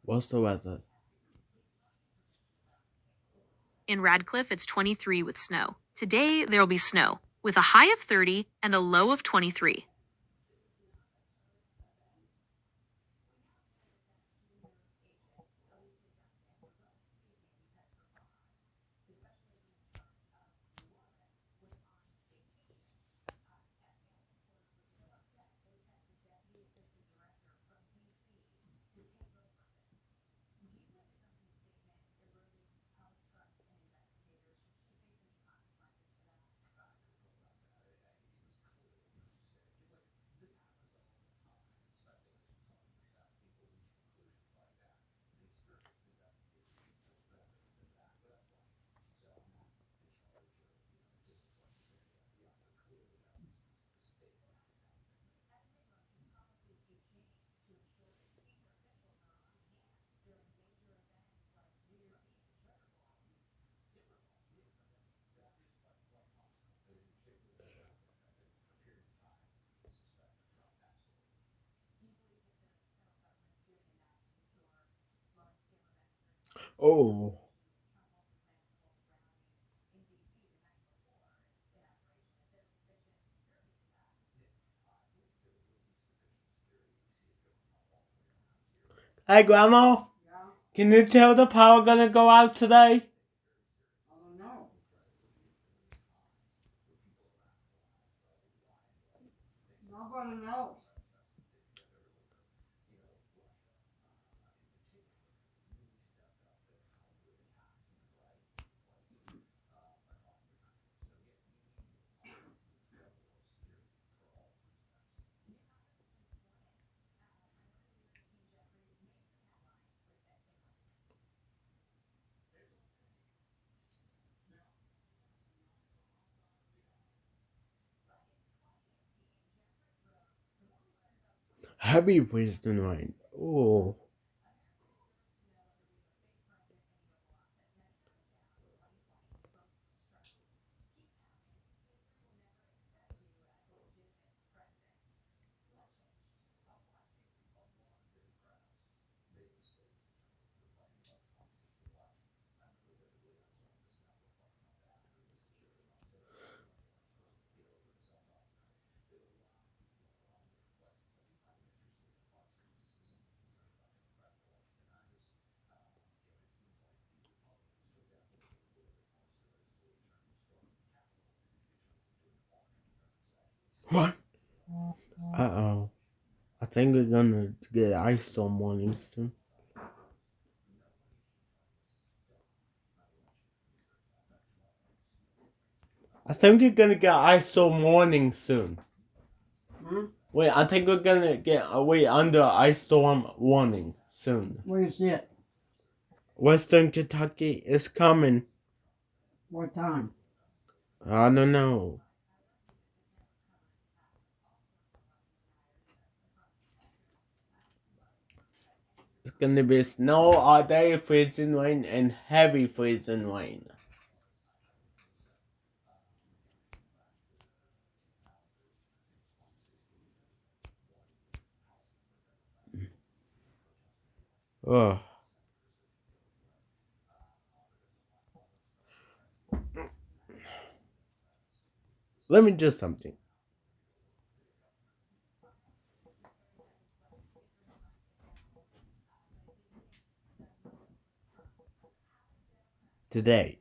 What's the weather? In Radcliffe, it's 23 with snow. Today, there'll be snow, with a high of 30 and a low of 23. Oh. Hey, Grandma? Yeah, Can you tell the power gonna go out today? I don't know. Nobody knows. Heavy freezing rain. Oh. What? Uh-oh. I think we're gonna get an ice storm warning soon. I think you're gonna get ice storm warning soon. Wait, I think we're gonna get under ice storm warning soon. Where you see it? Western Kentucky is coming. What time? I don't know. It's gonna be snow all day, freezing rain, and heavy freezing rain. Ugh. Let me do something. Today.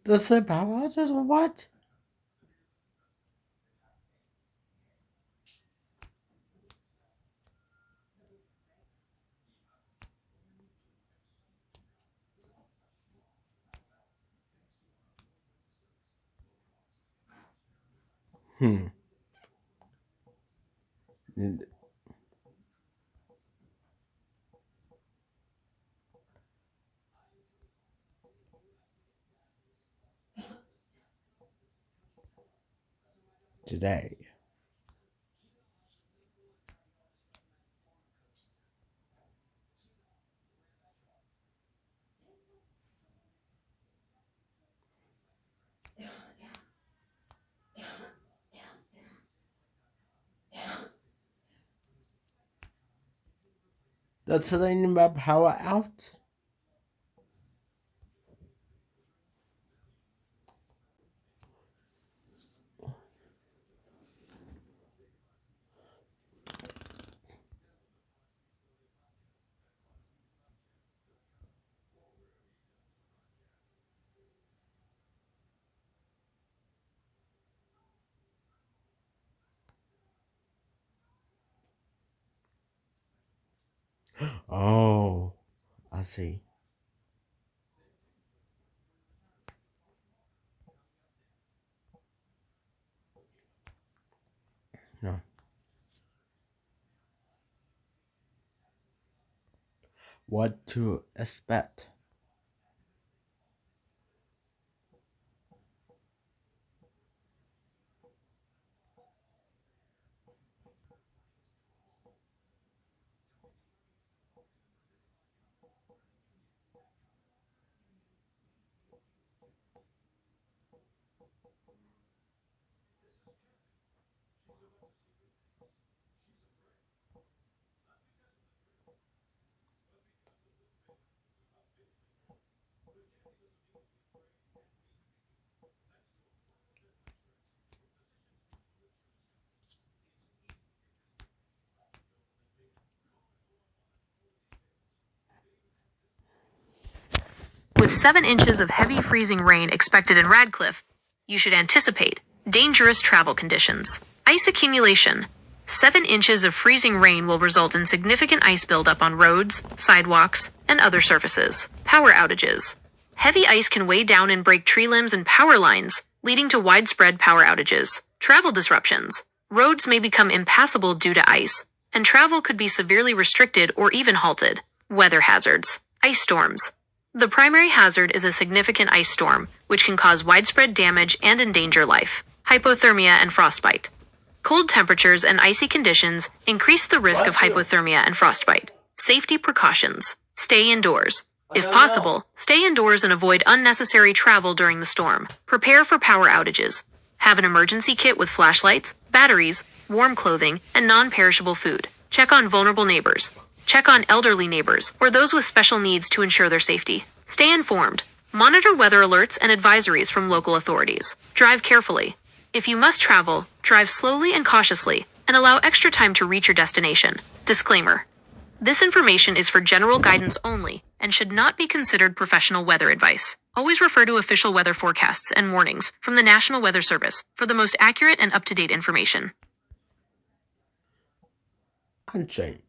The sleep paralysis or what? Hmm. Today. That's the thing about power out. Oh, I see. No. What to expect? With 7 inches of heavy freezing rain expected in Radcliffe, you should anticipate dangerous travel conditions. Ice accumulation. 7 inches of freezing rain will result in significant ice buildup on roads, sidewalks, and other surfaces. Power outages. Heavy ice can weigh down and break tree limbs and power lines, leading to widespread power outages. Travel disruptions. Roads may become impassable due to ice, and travel could be severely restricted or even halted. Weather hazards. Ice storms. The primary hazard is a significant ice storm, which can cause widespread damage and endanger life. Hypothermia and frostbite. Cold temperatures and icy conditions increase the risk of hypothermia and frostbite. Safety precautions. Stay indoors. If possible, stay indoors and avoid unnecessary travel during the storm. Prepare for power outages. Have an emergency kit with flashlights, batteries, warm clothing, and non-perishable food. Check on vulnerable neighbors. Check on elderly neighbors or those with special needs to ensure their safety. Stay informed. Monitor weather alerts and advisories from local authorities. Drive carefully. If you must travel, drive slowly and cautiously and allow extra time to reach your destination. Disclaimer. This information is for general guidance only and should not be considered professional weather advice. Always refer to official weather forecasts and warnings from the National Weather Service for the most accurate and up-to-date information. Unchained.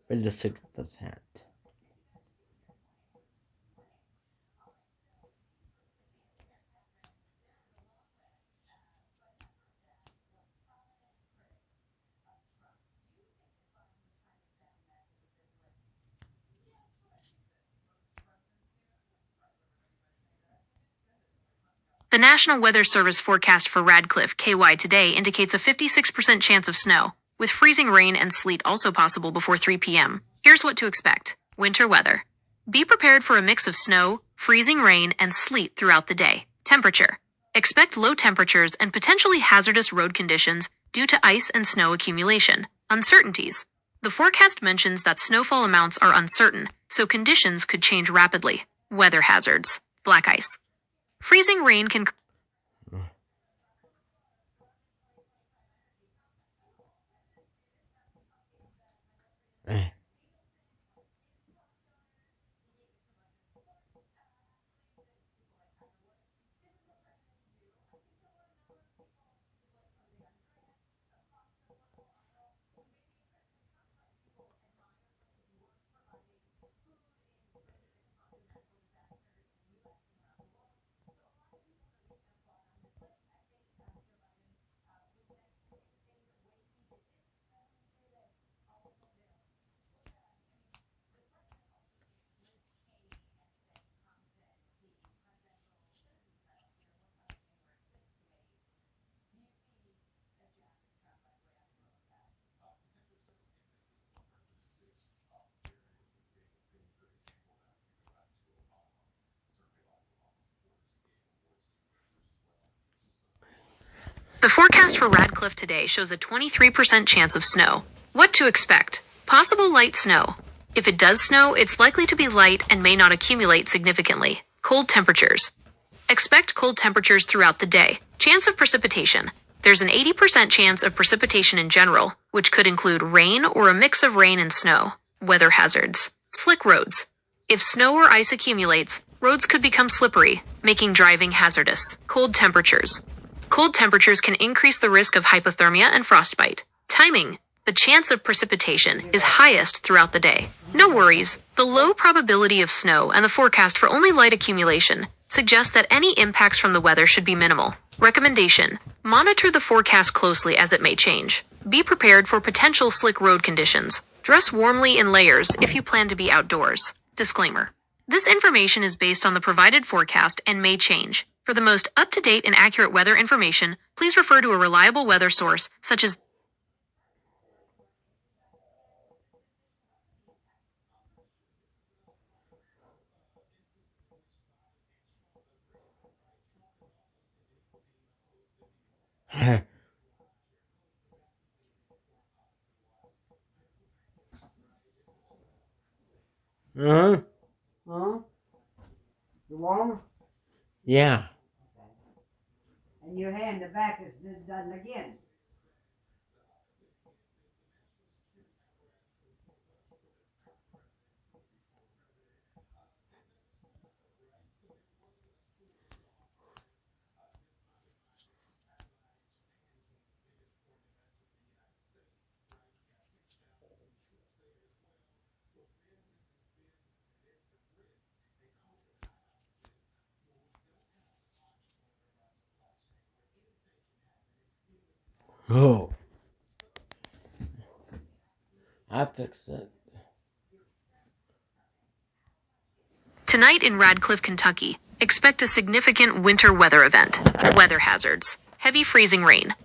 With the secret's hand. The National Weather Service forecast for Radcliffe, KY today indicates a 56% chance of snow, with freezing rain and sleet also possible before 3 p.m. Here's what to expect. Winter weather. Be prepared for a mix of snow, freezing rain, and sleet throughout the day. Temperature. Expect low temperatures and potentially hazardous road conditions due to ice and snow accumulation. Uncertainties. The forecast mentions that snowfall amounts are uncertain, so conditions could change rapidly. Weather hazards. Black ice. Freezing rain can Eh. The forecast for Radcliffe today shows a 23% chance of snow. What to expect? Possible light snow. If it does snow, it's likely to be light and may not accumulate significantly. Cold temperatures. Expect cold temperatures throughout the day. Chance of precipitation. There's an 80% chance of precipitation in general, which could include rain or a mix of rain and snow. Weather hazards. Slick roads. If snow or ice accumulates, roads could become slippery, making driving hazardous. Cold temperatures. Cold temperatures can increase the risk of hypothermia and frostbite. Timing. The chance of precipitation is highest throughout the day. No worries. The low probability of snow and the forecast for only light accumulation suggest that any impacts from the weather should be minimal. Recommendation. Monitor the forecast closely as it may change. Be prepared for potential slick road conditions. Dress warmly in layers if you plan to be outdoors. Disclaimer. This information is based on the provided forecast and may change. For the most up-to-date and accurate weather information, please refer to a reliable weather source such as Uh-huh. Huh? You warm? Yeah. And your hand, the back is done again. Oh. I fixed it. Tonight in Radcliffe, Kentucky, expect a significant winter weather event. Weather hazards. Heavy freezing rain.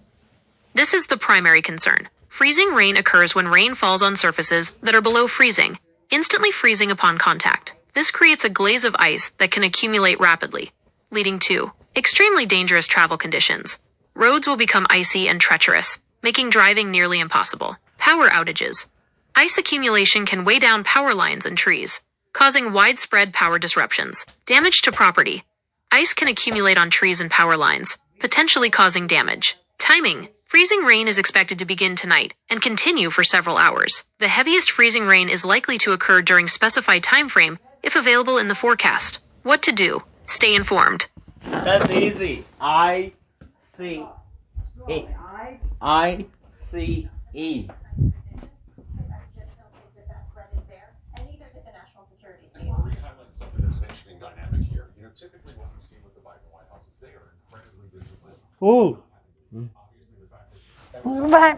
This is the primary concern. Freezing rain occurs when rain falls on surfaces that are below freezing, instantly freezing upon contact. This creates a glaze of ice that can accumulate rapidly, leading to extremely dangerous travel conditions. Roads will become icy and treacherous, making driving nearly impossible. Power outages. Ice accumulation can weigh down power lines and trees, causing widespread power disruptions. Damage to property. Ice can accumulate on trees and power lines, potentially causing damage. Timing. Freezing rain is expected to begin tonight and continue for several hours. The heaviest freezing rain is likely to occur during specified time frame if available in the forecast. What to do? Stay informed. That's easy. I-C-E. I-C-E. Something that's an interesting dynamic here. You know, typically what we've seen with the Biden White House is they are incredibly disciplined. Ooh. Obviously, the fact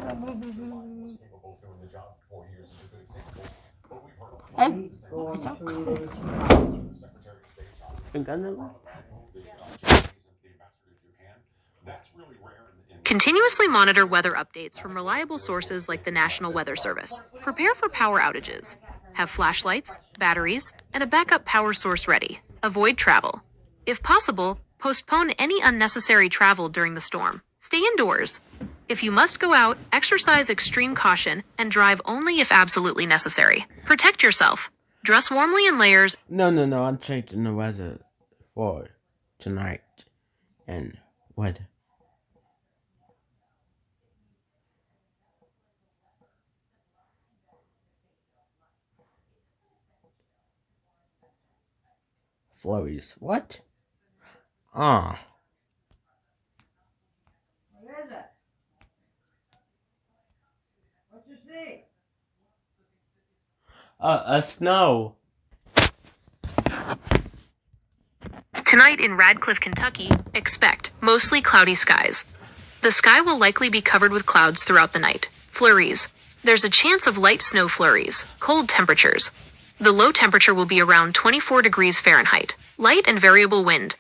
that was capable of doing the job for 4 years is a good example. But we've heard a lot of the Secretary of State, I'm gonna the Japanese and the ambassador to Japan. That's really rare in Continuously monitor weather updates from reliable sources like the National Weather Service. Prepare for power outages. Have flashlights, batteries, and a backup power source ready. Avoid travel. If possible, postpone any unnecessary travel during the storm. Stay indoors. If you must go out, exercise extreme caution and drive only if absolutely necessary. Protect yourself. Dress warmly in layers. No, I'm checking the weather for tonight and weather. Flurries. What? What is it? What you see? A snow. Tonight in Radcliffe, Kentucky, expect mostly cloudy skies. The sky will likely be covered with clouds throughout the night. Flurries. There's a chance of light snow flurries. Cold temperatures. The low temperature will be around 24 degrees Fahrenheit. Light and variable wind.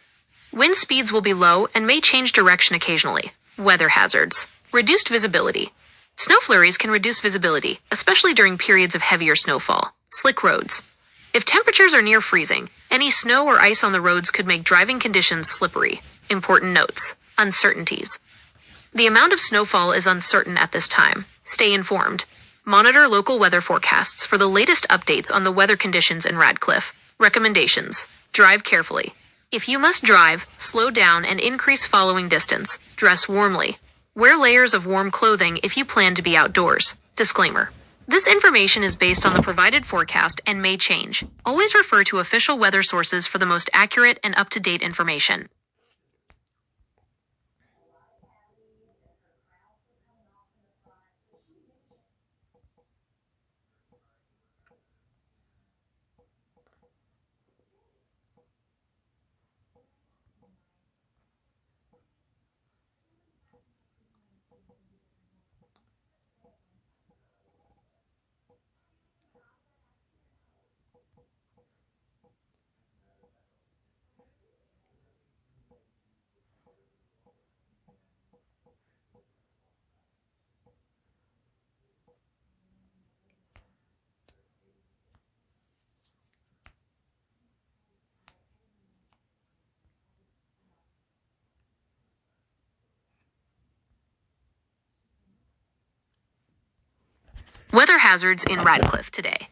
Wind speeds will be low and may change direction occasionally. Weather hazards. Reduced visibility. Snow flurries can reduce visibility, especially during periods of heavier snowfall. Slick roads. If temperatures are near freezing, any snow or ice on the roads could make driving conditions slippery. Important notes. Uncertainties. The amount of snowfall is uncertain at this time. Stay informed. Monitor local weather forecasts for the latest updates on the weather conditions in Radcliffe. Recommendations. Drive carefully. If you must drive, slow down and increase following distance. Dress warmly. Wear layers of warm clothing if you plan to be outdoors. Disclaimer. This information is based on the provided forecast and may change. Always refer to official weather sources for the most accurate and up-to-date information. Weather hazards in Radcliffe today.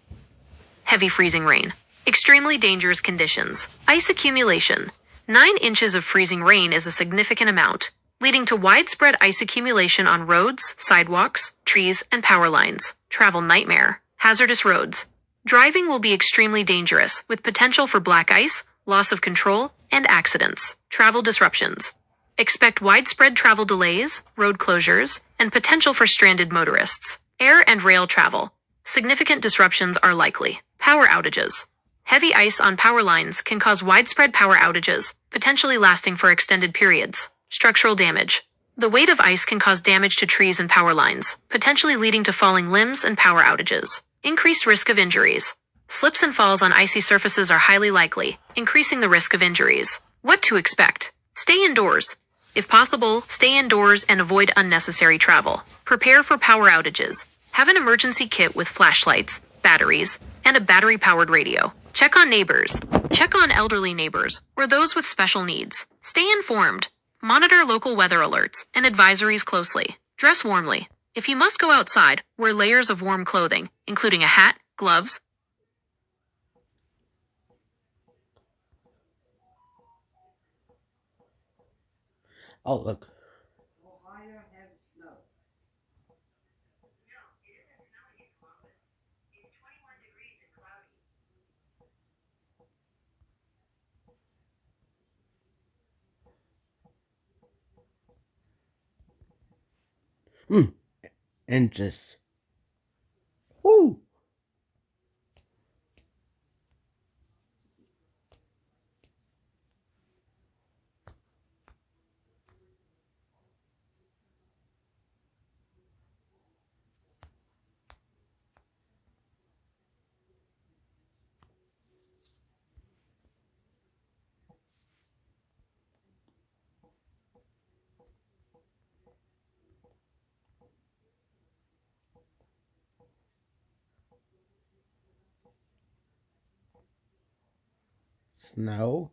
Heavy freezing rain. Extremely dangerous conditions. Ice accumulation. 9 inches of freezing rain is a significant amount, leading to widespread ice accumulation on roads, sidewalks, trees, and power lines. Travel nightmare. Hazardous roads. Driving will be extremely dangerous, with potential for black ice, loss of control, and accidents. Travel disruptions. Expect widespread travel delays, road closures, and potential for stranded motorists. Air and rail travel. Significant disruptions are likely. Power outages. Heavy ice on power lines can cause widespread power outages, potentially lasting for extended periods. Structural damage. The weight of ice can cause damage to trees and power lines, potentially leading to falling limbs and power outages. Increased risk of injuries. Slips and falls on icy surfaces are highly likely, increasing the risk of injuries. What to expect? Stay indoors. If possible, stay indoors and avoid unnecessary travel. Prepare for power outages. Have an emergency kit with flashlights, batteries, and a battery-powered radio. Check on neighbors. Check on elderly neighbors or those with special needs. Stay informed. Monitor local weather alerts and advisories closely. Dress warmly. If you must go outside, wear layers of warm clothing, including a hat, gloves, Oh, look. Ohio has snow. Inches. Woo! Snow.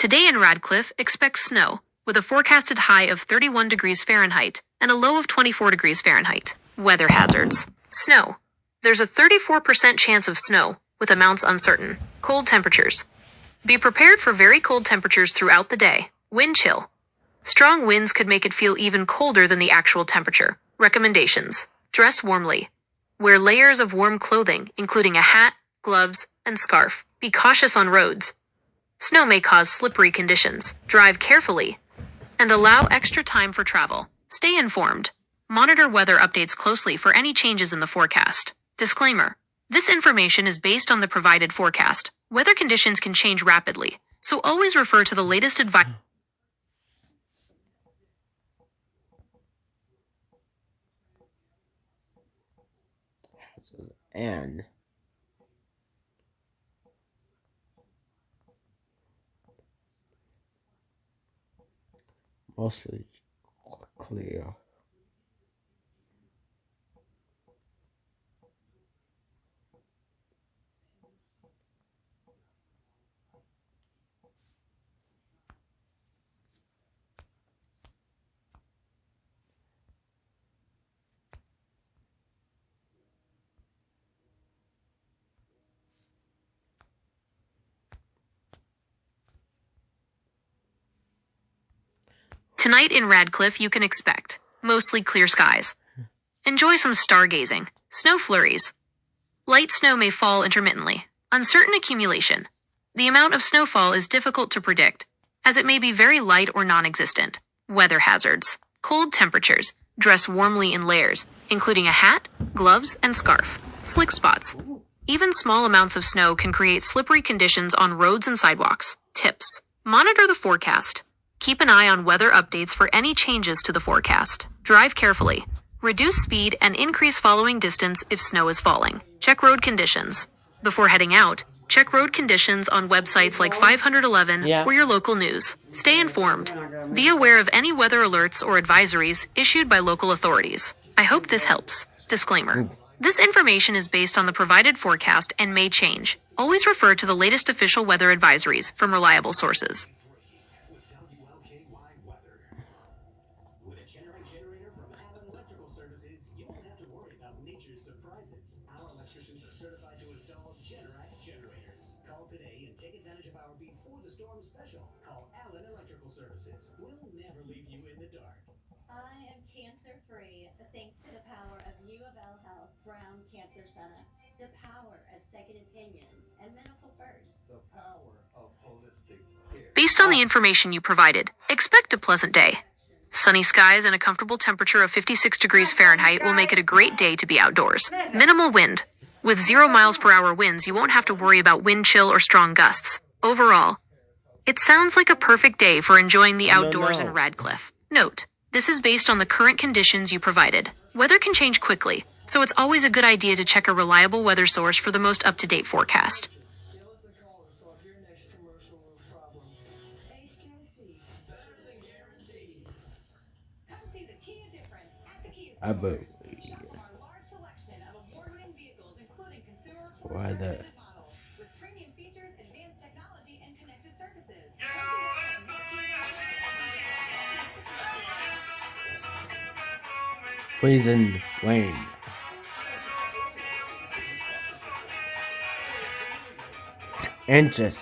Today in Radcliffe, expect snow, with a forecasted high of 31 degrees Fahrenheit and a low of 24 degrees Fahrenheit. Weather hazards. Snow. There's a 34% chance of snow, with amounts uncertain. Cold temperatures. Be prepared for very cold temperatures throughout the day. Wind chill. Strong winds could make it feel even colder than the actual temperature. Recommendations. Dress warmly. Wear layers of warm clothing, including a hat, gloves, and scarf. Be cautious on roads. Snow may cause slippery conditions. Drive carefully. And allow extra time for travel. Stay informed. Monitor weather updates closely for any changes in the forecast. Disclaimer. This information is based on the provided forecast. Weather conditions can change rapidly, so always refer to the latest advice. And mostly clear. Tonight in Radcliffe, you can expect mostly clear skies. Enjoy some stargazing, snow flurries. Light snow may fall intermittently. Uncertain accumulation. The amount of snowfall is difficult to predict, as it may be very light or non-existent. Weather hazards. Cold temperatures. Dress warmly in layers, including a hat, gloves, and scarf. Slick spots. Even small amounts of snow can create slippery conditions on roads and sidewalks. Tips. Monitor the forecast. Keep an eye on weather updates for any changes to the forecast. Drive carefully. Reduce speed and increase following distance if snow is falling. Check road conditions. Before heading out, check road conditions on websites like 511 or your local news. Stay informed. Be aware of any weather alerts or advisories issued by local authorities. I hope this helps. Disclaimer. This information is based on the provided forecast and may change. Always refer to the latest official weather advisories from reliable sources. WLKY weather. With a generator from Allen Electrical Services, you won't have to worry about nature's surprises. Our electricians are certified to install Generac generators. Call today and take advantage of our Before the Storm special. Call Allen Electrical Services. We'll never leave you in the dark. I am cancer-free thanks to the power of U of L Health Brown Cancer Center. The power of second opinions and medical first. The power of holistic care. Based on the information you provided, expect a pleasant day. Sunny skies and a comfortable temperature of 56 degrees Fahrenheit will make it a great day to be outdoors. Minimal wind. With 0 miles per hour winds, you won't have to worry about wind chill or strong gusts. Overall, it sounds like a perfect day for enjoying the outdoors in Radcliffe. Note, this is based on the current conditions you provided. Weather can change quickly, so it's always a good idea to check a reliable weather source for the most up-to-date forecast. Give us a call to solve your next commercial roof problem. HKC. Better than guaranteed. Come see the Kia difference at the Kia I stores. believe. Shop from our large selection of award-winning vehicles, including consumer Why reports the- recommended models with premium features, advanced technology, and connected services. Come see why the Kia's Freezing rain. Inches.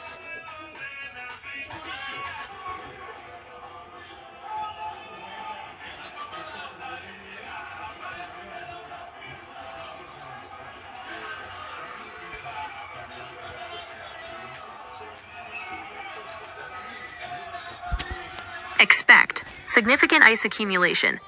Expect significant ice accumulation.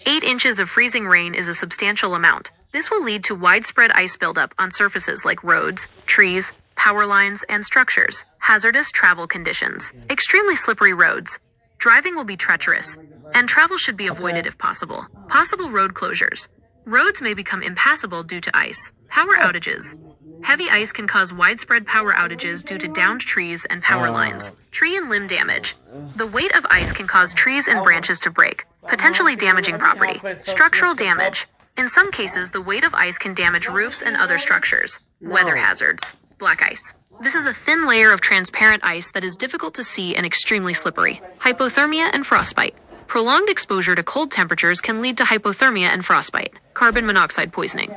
8 inches of freezing rain is a substantial amount. This will lead to widespread ice buildup on surfaces like roads, trees, power lines, and structures. Hazardous travel conditions. Extremely slippery roads. Driving will be treacherous, and travel should be avoided if possible. Possible road closures. Roads may become impassable due to ice. Power outages. Heavy ice can cause widespread power outages due to downed trees and power lines. Tree and limb damage. The weight of ice can cause trees and branches to break, potentially damaging property. Structural damage. In some cases, the weight of ice can damage roofs and other structures. Weather hazards. Black ice. This is a thin layer of transparent ice that is difficult to see and extremely slippery. Hypothermia and frostbite. Prolonged exposure to cold temperatures can lead to hypothermia and frostbite, carbon monoxide poisoning.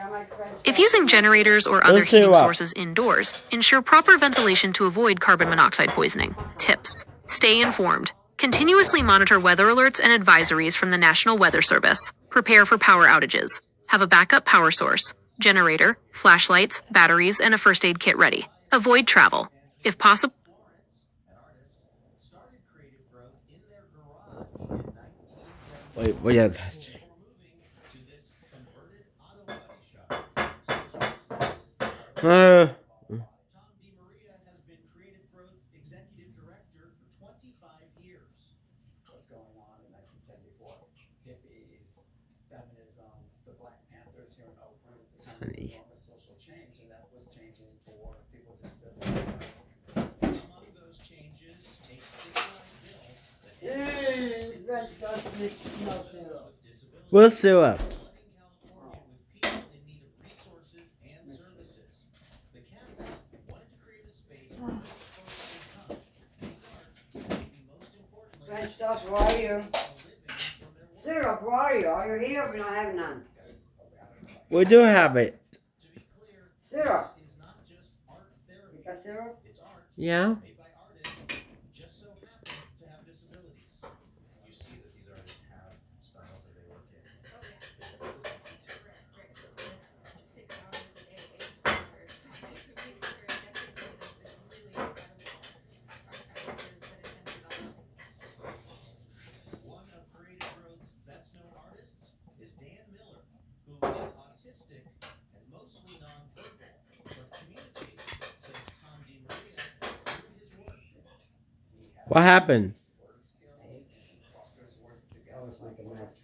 If using generators or other Let's see heating what- sources indoors, ensure proper ventilation to avoid carbon monoxide poisoning. Tips. Stay informed. Continuously monitor weather alerts and advisories from the National Weather Service. Prepare for power outages. Have a backup power source, generator, flashlights, batteries, and a first aid kit ready. Avoid travel. If possible, An artist started creative growth in their garage in 1970 Wait, yeah, that's before moving to this converted auto body shop. Tom DiMaria has been Creative Growth's executive director for 25 years. What's going on in 1974? Hippies, feminism, the Black Panthers here in Oakland. It's a time of Sunny. enormous social change, and that was changing for people with disabilities. Among those changes, a statewide bill that Hey, Red Dot Mr. Snowtail. with disabilities. We'll see what. Flooding California with people in need of resources and services. The Kansas wanted to create a space where those folks can come, make art, and maybe most importantly, Red Dot, where are you? a living from their work. Syrup, where are you? Are you here? We don't have none. We do have it. To be clear, Syrup. this is not just art therapy. You got syrup? It's art Yeah. made by artists who just so happen to have disabilities. You see that these artists have styles that they work in. They have consistency to it. One of Creative Growth's best known artists is Dan Miller, who is autistic and mostly nonverbal, but communicates, says Tom DiMaria, through his work. What happened? Word skills and clusters words together was like a match.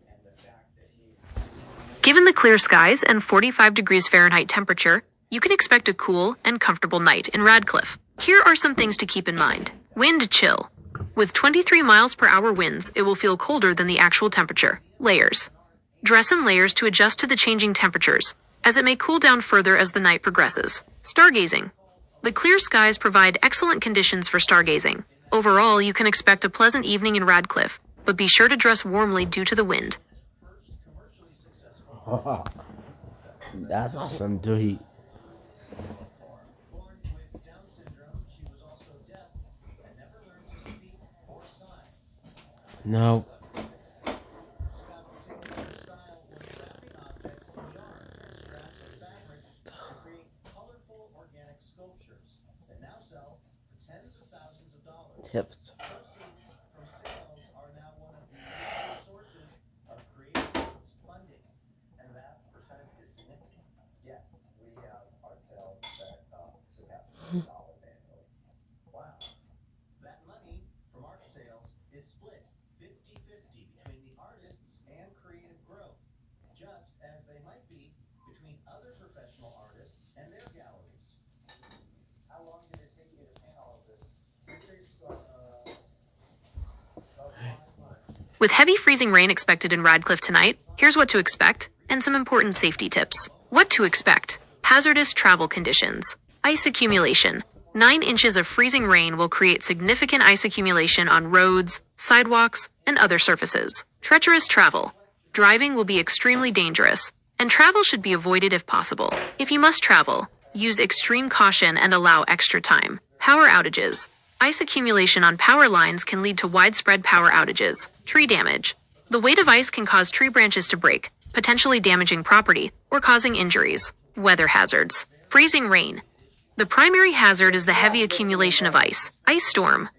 and the fact that he's given the clear skies and 45 degrees Fahrenheit temperature, you can expect a cool and comfortable night in Radcliffe. Here are some things to keep in mind. Wind chill. With 23 miles per hour winds, it will feel colder than the actual temperature. Layers. Dress in layers to adjust to the changing temperatures, as it may cool down further as the night progresses. Stargazing. The clear skies provide excellent conditions for stargazing. Overall, you can expect a pleasant evening in Radcliffe, but be sure to dress warmly due to the wind. That's awesome, dude. Born with Down syndrome, she was also deaf and never learned to speak or sign. No. Scott's signature style was wrapping objects in yarn and scraps of fabric to create colorful organic sculptures that now sell for tens of thousands of dollars. Tips. Proceeds from sales are now one of the major sources of Creative Growth's funding, and that percentage is significant. yes, we have art sales that surpass $1 million annually. Wow. That money from art sales is split 50-50 between the artists and Creative Growth, just as they might be between other professional artists and their galleries. How long did it take you to paint all of this? It takes about 5 months. With heavy freezing rain expected in Radcliffe tonight, here's what to expect and some important safety tips. What to expect. Hazardous travel conditions. Ice accumulation. 9 inches of freezing rain will create significant ice accumulation on roads, sidewalks, and other surfaces. Treacherous travel. Driving will be extremely dangerous, and travel should be avoided if possible. If you must travel, use extreme caution and allow extra time. Power outages. Ice accumulation on power lines can lead to widespread power outages. Tree damage. The weight of ice can cause tree branches to break, potentially damaging property or causing injuries. Weather hazards. Freezing rain. The primary hazard is the heavy accumulation of ice. Ice storm.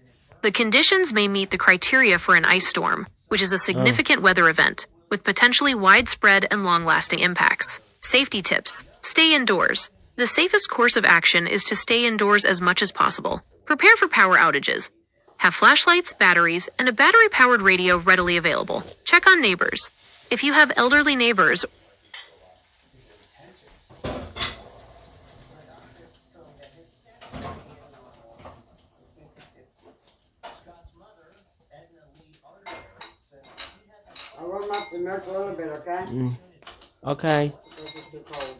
The conditions may meet the criteria for an ice storm, which is a significant weather event with potentially widespread and long-lasting impacts. Safety tips. Stay indoors. The safest course of action is to stay indoors as much as possible. Prepare for power outages. Have flashlights, batteries, and a battery-powered radio readily available. Check on neighbors. If you have elderly neighbors Scott's mother, Edna Lee Arterberry, says she had to I'll warm up the milk a little bit, okay? Okay. Because it's too cold.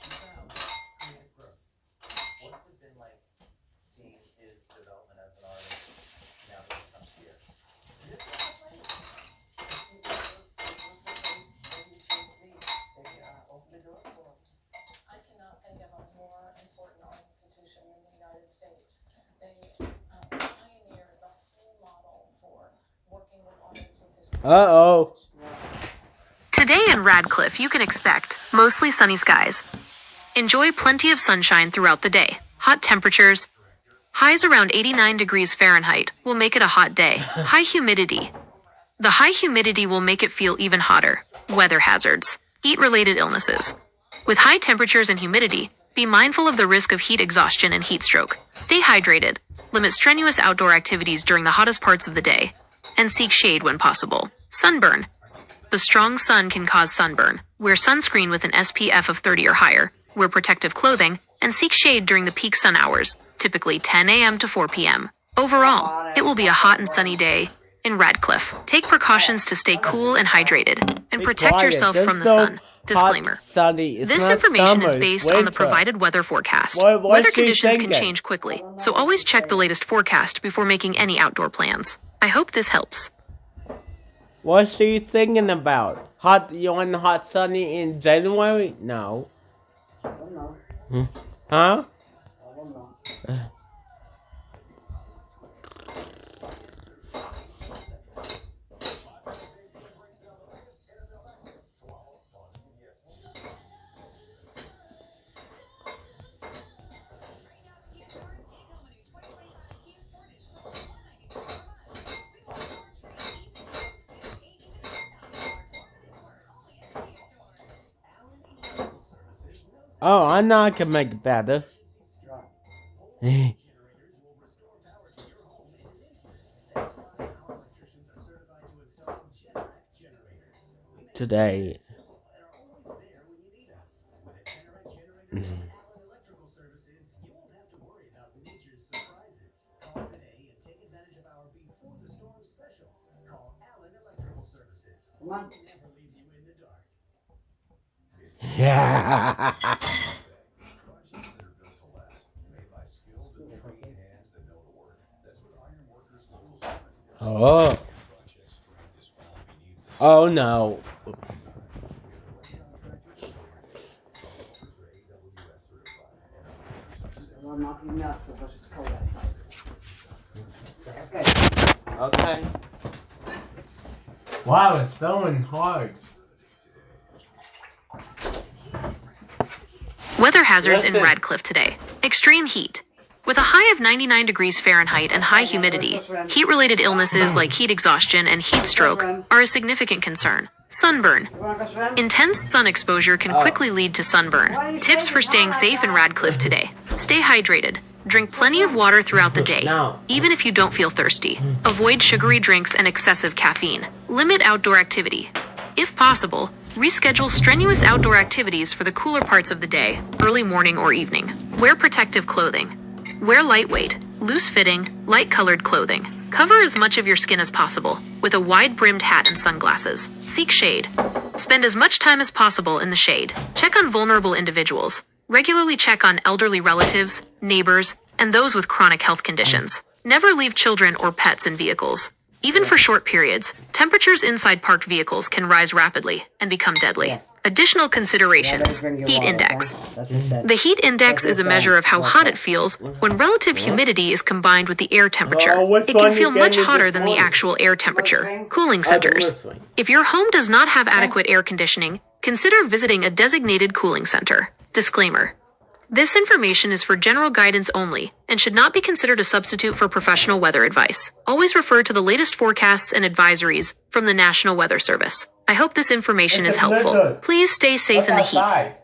she found Creative Growth. What's it been Uh-oh. Today in Radcliffe, you can expect mostly sunny skies. Enjoy plenty of sunshine throughout the day. Hot temperatures. Highs around 89 degrees Fahrenheit will make it a hot day. High humidity. The high humidity will make it feel even hotter. Weather hazards. Heat-related illnesses. With high temperatures and humidity, be mindful of the risk of heat exhaustion and heat stroke. Stay hydrated. Limit strenuous outdoor activities during the hottest parts of the day. And seek shade when possible. Sunburn. The strong sun can cause sunburn. Wear sunscreen with an SPF of 30 or higher. Wear protective clothing. And seek shade during the peak sun hours, typically 10 a.m. to 4 p.m. Overall, it will be a hot and sunny day in Radcliffe. Take precautions to stay cool and hydrated. And protect yourself from the sun. Disclaimer. This information is based on the provided weather forecast. Weather conditions can change quickly, so always check the latest forecast before making any outdoor plans. I hope this helps. What's she thinking about? You want hot sunny in January? No. I don't know. Huh? I don't know. Oh, I know I can make it better. Today. Electrical services, you won't have to worry about nature's surprises. Call today and take advantage of our Before the Storm special. Call Allen Electrical Services. Come on. Never leave you in the dark. Yeah. Oh. Oh no. Well, I'm not getting up because it's cold outside. Okay. Okay. Wow, it's snowing hard. Weather hazards in Listen. Radcliffe today. Extreme heat. With a high of 99 degrees Fahrenheit and high humidity, heat-related illnesses like heat exhaustion and heat stroke are a significant concern. Sunburn. You wanna go swim? Intense sun exposure can quickly lead to sunburn. Tips for staying safe in Radcliffe today. Stay hydrated. Drink plenty of water throughout the day, even if you don't feel thirsty. Avoid sugary drinks and excessive caffeine. Limit outdoor activity. If possible, reschedule strenuous outdoor activities for the cooler parts of the day, early morning or evening. Wear protective clothing. Wear lightweight, loose-fitting, light-colored clothing. Cover as much of your skin as possible with a wide-brimmed hat and sunglasses. Seek shade. Spend as much time as possible in the shade. Check on vulnerable individuals. Regularly check on elderly relatives, neighbors, and those with chronic health conditions. Never leave children or pets in vehicles. Even for short periods, temperatures inside parked vehicles can rise rapidly and become deadly. Additional considerations. Heat index. The heat index is a measure of how hot it feels when relative humidity is combined with the air temperature. It can feel much hotter than the actual air temperature. Cooling centers. If your home does not have adequate air conditioning, consider visiting a designated cooling center. Disclaimer. This information is for general guidance only and should not be considered a substitute for professional weather advice. Always refer to the latest forecasts and advisories from the National Weather Service. I hope this information is helpful. Please stay safe in the heat.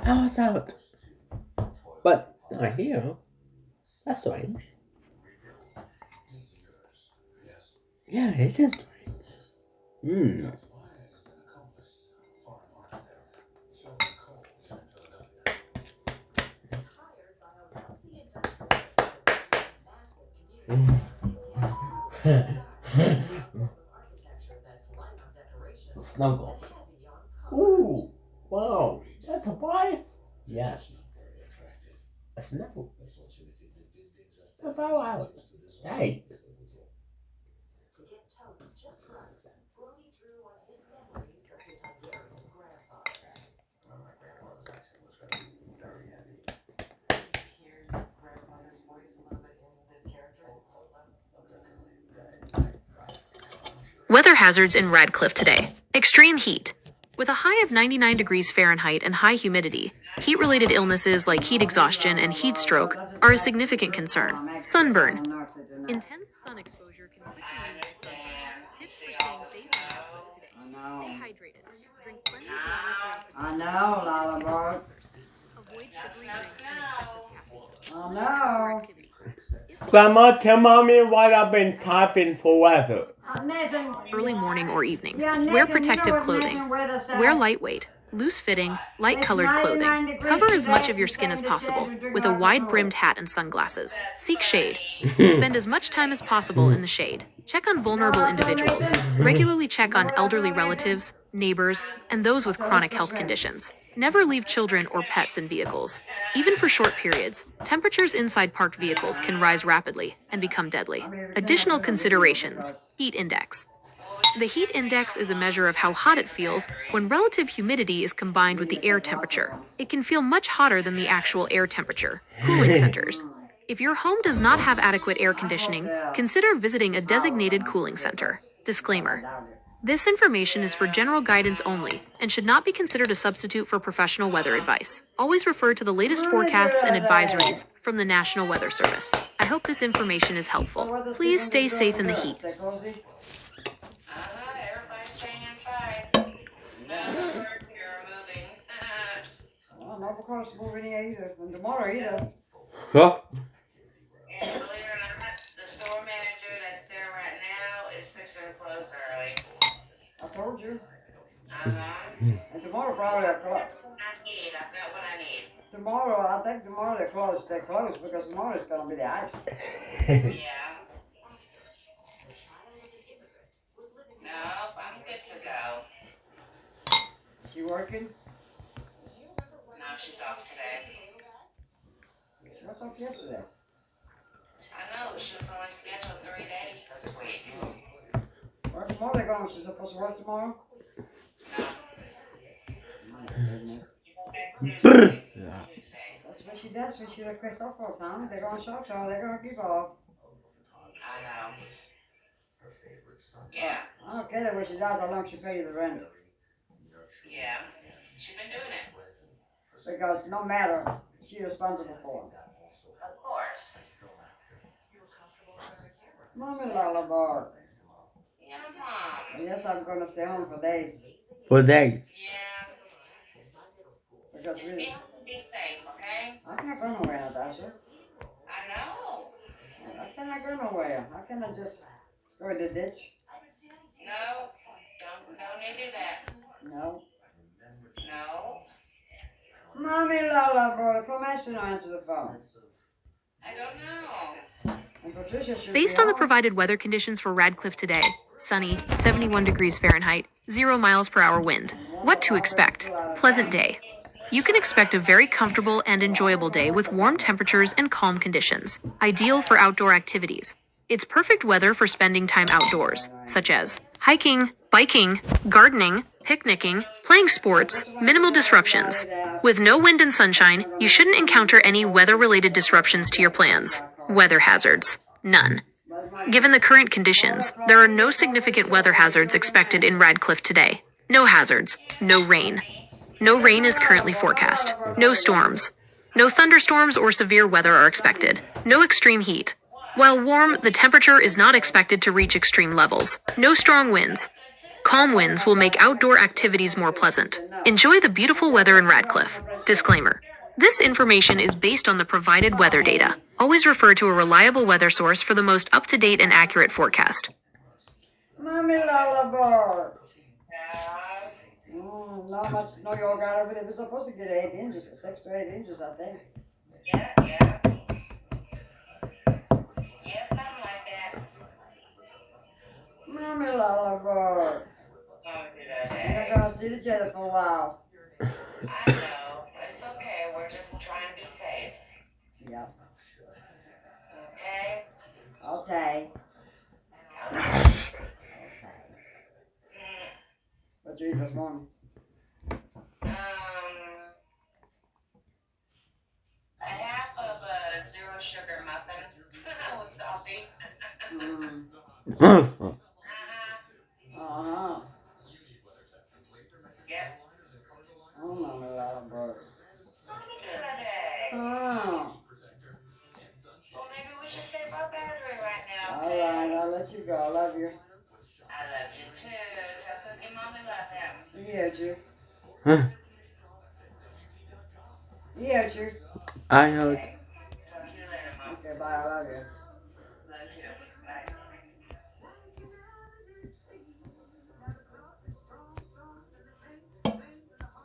I was out. But not here. That's strange. Yeah, it is strange. Snuggle. Ooh, wow, that's a prize. Yes. A snuggle. A bow out. Hey. To get Tony just right, Brody drew on his memories of his Hungarian grandfather. Well, my grandfather's accent was very heavy. So you hear your grandfather's voice a little bit in this character also? Oh, definitely. Right. Weather hazards in Radcliffe today. Extreme heat. With a high of 99 degrees Fahrenheit and high humidity, heat-related illnesses like heat exhaustion and heat stroke are a significant concern. Sunburn. Intense sun exposure can quickly lead to sunburn. Tips for staying safe in Radcliffe today. Stay hydrated. Drink plenty of water throughout the day. I know, Lullaby. Avoid sugary drinks and excessive caffeine. I Limit outdoor know. activity. Grandma, tell mommy what I've been typing for weather. Nathan. Early morning or evening. Yeah, Nathan, Wear you protective know what clothing. Nathan weather said? Wear lightweight, loose-fitting, light-colored It's clothing. 99 degrees Cover as much today. of your skin as Stand in the possible shade and drink with a lots of wide-brimmed fluid. hat and sunglasses. Seek shade. Spend as much time as possible in the shade. Check on vulnerable individuals. Regularly check on elderly relatives, neighbors, and those with chronic health conditions. Never leave children or pets in vehicles. Even for short periods, temperatures inside parked vehicles can rise rapidly and become deadly. Additional considerations: heat index. The heat index is a measure of how hot it feels when relative humidity is combined with the air temperature. It can feel much hotter than the actual air temperature. Cooling centers. If your home does not have adequate air conditioning, consider visiting a designated cooling center. Disclaimer. This information is for general guidance only and should not be considered a substitute for professional weather advice. Always refer to the latest forecasts and advisories from the National Weather Service. I hope this information is helpful. Please stay safe in the heat. Cozy? Everybody's staying inside. No bird here moving. Well, not because it's moving here either. And tomorrow either. Huh? And believe it or not, the store manager that's there right now is fixing to close early. I told you. Uh-huh. And tomorrow probably they're closed. I've got what I need. Tomorrow, I think tomorrow they're closed. They're closed because tomorrow is going to be the ice. Yeah. Nope, I'm good to go. She working? No, she's off today. She was off yesterday. I know, she was only scheduled 3 days this week. Well, tomorrow they're going. She's supposed to work tomorrow? My goodness. Yeah. That's what she does when she requests off all the time. They're going to show her. They're going to keep off. I know. Yeah, I don't care what she does, how long she pays you the rent. yeah. She's been doing it. Because no matter, she's responsible for it. Of course. Mommy Lullaby. Yeah, Mom. Yes, I'm going to stay home for days. For days. Yeah. Because Just be home and be safe, okay? I'm not going nowhere, Natasha. I know. I cannot go nowhere. How can I just go in the ditch? No. Don't need to do that. No. No. Mommy Lullaby, come answer the phone. I don't know. And Patricia should Based be on the home. provided weather conditions for Radcliffe today, sunny, 71 degrees Fahrenheit, 0 miles per hour wind. What to expect? Pleasant day. You can expect a very comfortable and enjoyable day with warm temperatures and calm conditions, ideal for outdoor activities. It's perfect weather for spending time outdoors, such as hiking, biking, gardening, picnicking, playing sports, minimal disruptions. With no wind and sunshine, you shouldn't encounter any weather-related disruptions to your plans. Weather hazards. None. Given the current conditions, there are no significant weather hazards expected in Radcliffe today. No hazards. No rain. No rain is currently forecast. No storms. No thunderstorms or severe weather are expected. No extreme heat. While warm, the temperature is not expected to reach extreme levels. No strong winds. Calm winds will make outdoor activities more pleasant. Enjoy the beautiful weather in Radcliffe. Disclaimer. This information is based on the provided weather data. Always refer to a reliable weather source for the most up-to-date and accurate forecast. Mommy Lullaby. Not much snow y'all got over there. We're supposed to get 8 inches, 6 to 8 inches, I think. Yeah. Yes, I'm Mommy Lullaby. Going through that We're not day. gonna see each other for a while. I know. It's okay. We're just trying to be safe. Yep. Okay? Okay. Okay. Okay. What'd you eat this morning? A half of a zero sugar muffin with coffee. Mm. Uh-huh. Uh-huh. Yep. Oh, Mommy Lullaby. Mommy do that day. Oh. Well, maybe we should save our battery right now, All okay? right, I'll let you go. I love you. I love you too. Tell Cookie Mommy love him. He heard you. Huh? He heard you. I heard. Okay. Talk to you later, Mom. Okay, bye. I love you. Love you. Bye.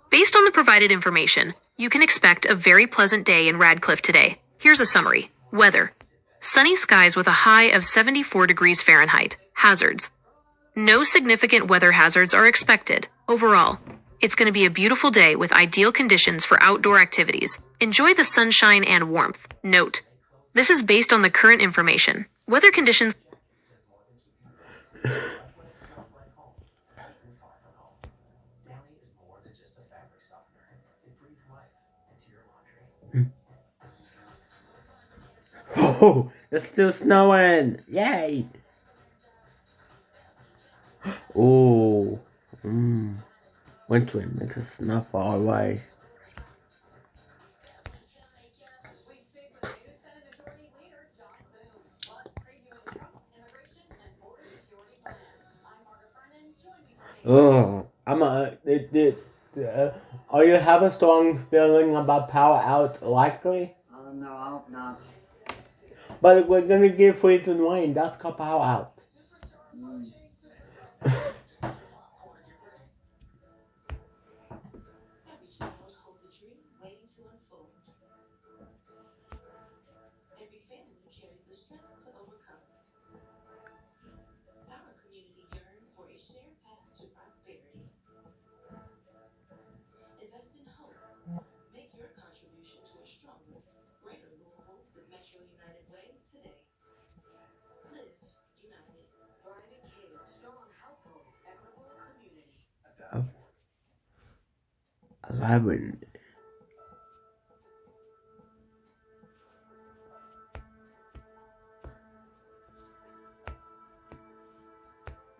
Based on the provided information, you can expect a very pleasant day in Radcliffe today. Here's a summary. Weather. Sunny skies with a high of 74 degrees Fahrenheit. Hazards. No significant weather hazards are expected. Overall, it's going to be a beautiful day with ideal conditions for outdoor activities. Enjoy the sunshine and warmth. Note, this is based on the current information. Weather conditions. Downy is more than just a fabric softener. It breathes life into your laundry. Oh, it's still snowing! Yay! Oh, winter makes the snow far away. Oh, are you have a strong feeling about power out likely? Oh, no, I hope not. But we're gonna get freezing rain. That's called power out. Mm. Every child holds a dream waiting to unfold. Every family carries the strength to overcome. Our community yearns for a shared path to prosperity. Invest in hope. Make your contribution to a stronger, greater Louisville with Metro United Way today. Live united. Thriving kids, strong households, equitable community. 11. I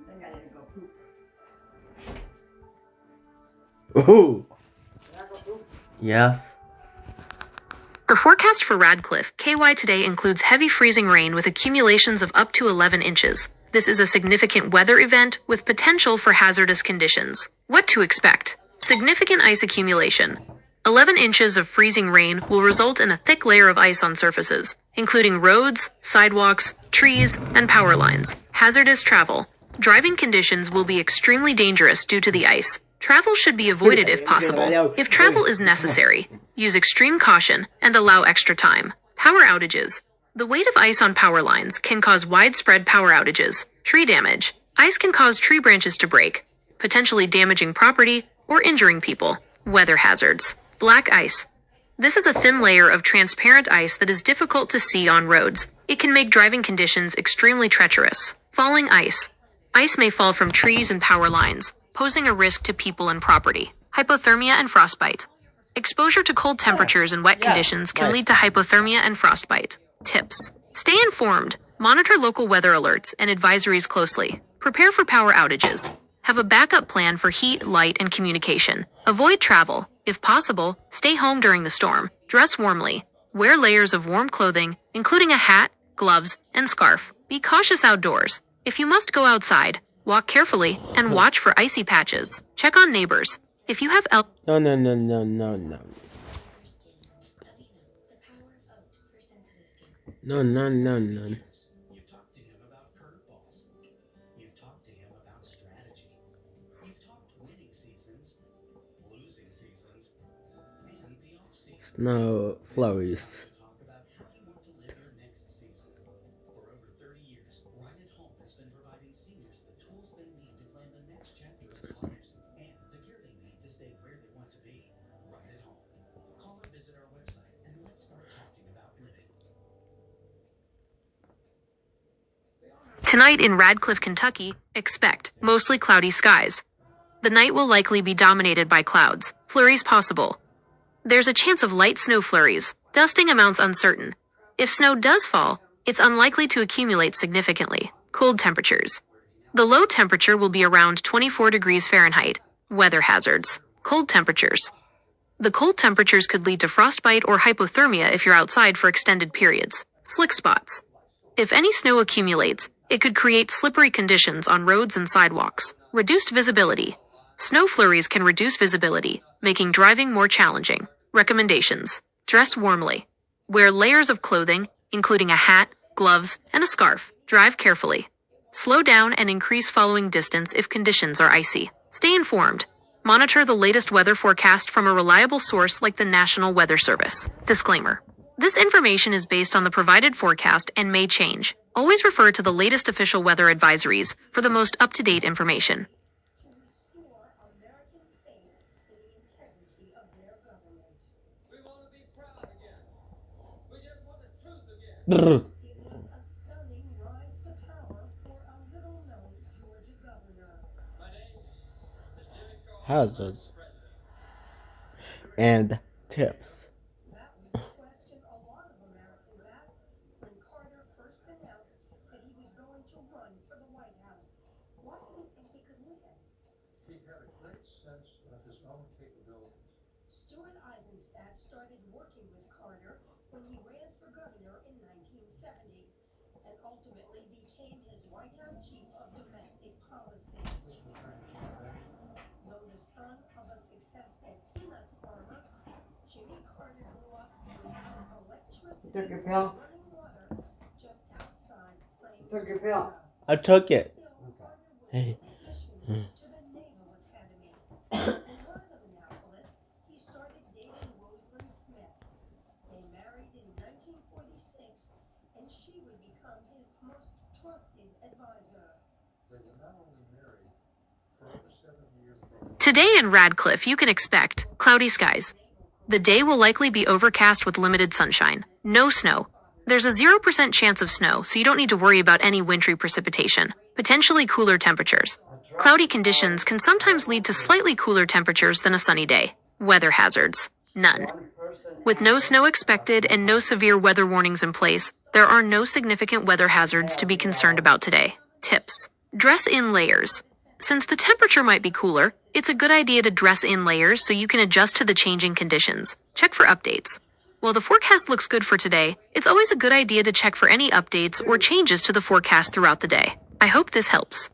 think I need to go poop. Ooh, Can I go poop? yes. The forecast for Radcliffe, KY today includes heavy freezing rain with accumulations of up to 11 inches. This is a significant weather event with potential for hazardous conditions. What to expect? Significant ice accumulation. 11 inches of freezing rain will result in a thick layer of ice on surfaces, including roads, sidewalks, trees, and power lines. Hazardous travel. Driving conditions will be extremely dangerous due to the ice. Travel should be avoided if possible. If travel is necessary, use extreme caution and allow extra time. Power outages. The weight of ice on power lines can cause widespread power outages. Tree damage. Ice can cause tree branches to break, potentially damaging property or injuring people. Weather hazards. Black ice. This is a thin layer of transparent ice that is difficult to see on roads. It can make driving conditions extremely treacherous. Falling ice. Ice may fall from trees and power lines, posing a risk to people and property. Hypothermia and frostbite. Exposure to cold temperatures and wet conditions can lead to hypothermia and frostbite. Tips. Stay informed. Monitor local weather alerts and advisories closely. Prepare for power outages. Have a backup plan for heat, light, and communication. Avoid travel. If possible, stay home during the storm. Dress warmly. Wear layers of warm clothing, including a hat, gloves, and scarf. Be cautious outdoors. If you must go outside, walk carefully and watch for icy patches. Check on neighbors. If you have No. No. You've talked to him about curveballs. You've talked to him about strategy. You've talked winning seasons, losing seasons, and the off season. Snow flurries. Talk about how you want to live your next season. For over 30 years, Right at Home has been providing seniors the Yes. lives and the care they need to stay where they want to be, right at home. Call or visit our website and let's start talking about living. Tonight in Radcliffe, Kentucky, expect mostly cloudy skies. The night will likely be dominated by clouds, flurries possible. There's a chance of light snow flurries, dusting amounts uncertain. If snow does fall, it's unlikely to accumulate significantly. Cold temperatures. The low temperature will be around 24 degrees Fahrenheit. Weather hazards. Cold temperatures. The cold temperatures could lead to frostbite or hypothermia if you're outside for extended periods. Slick spots. If any snow accumulates, it could create slippery conditions on roads and sidewalks. Reduced visibility. Snow flurries can reduce visibility, making driving more challenging. Recommendations. Dress warmly. Wear layers of clothing, including a hat, gloves, and a scarf. Drive carefully. Slow down and increase following distance if conditions are icy. Stay informed. Monitor the latest weather forecast from a reliable source like the National Weather Service. Disclaimer. This information is based on the provided forecast and may change. Always refer to the latest official weather advisories for the most up-to-date information. To restore Americans' faith in the integrity of their government. We want to be proud again. We just want the truth again. It was a stunning rise to power for a little-known Georgia governor. My name is Jimmy Carter. Hazards and tips. That was the question a lot of Americans asked when Carter first announced that he was going to run for the White House. Why did he think he could win? He had a great sense of his own capabilities. Stuart Eisenstadt started working with Carter when he ran for governor in 1970 and ultimately became his White House chief of domestic policy. This was during the campaign. Though the son of a successful peanut farmer, Jimmy Carter grew up without electricity Took your and pill? running water just outside Plains, Took your pill? Georgia. I took it. Still, Carter was Hey. on admission to the Naval Academy. In North Annapolis, he started dating Rosalind Smith. They married in 1946, and she would become his most trusted advisor. They were not only married, for over 70 years they were Today in Radcliffe, you can expect cloudy skies. The day will likely be overcast with limited sunshine. No snow. There's a 0% chance of snow, so you don't need to worry about any wintry precipitation. Potentially cooler temperatures. Cloudy conditions can sometimes lead to slightly cooler temperatures than a sunny day. Weather hazards. None. With no snow expected and no severe weather warnings in place, there are no significant weather hazards to be concerned about today. Tips. Dress in layers. Since the temperature might be cooler, it's a good idea to dress in layers so you can adjust to the changing conditions. Check for updates. While the forecast looks good for today, it's always a good idea to check for any updates or changes to the forecast throughout the day. I hope this helps.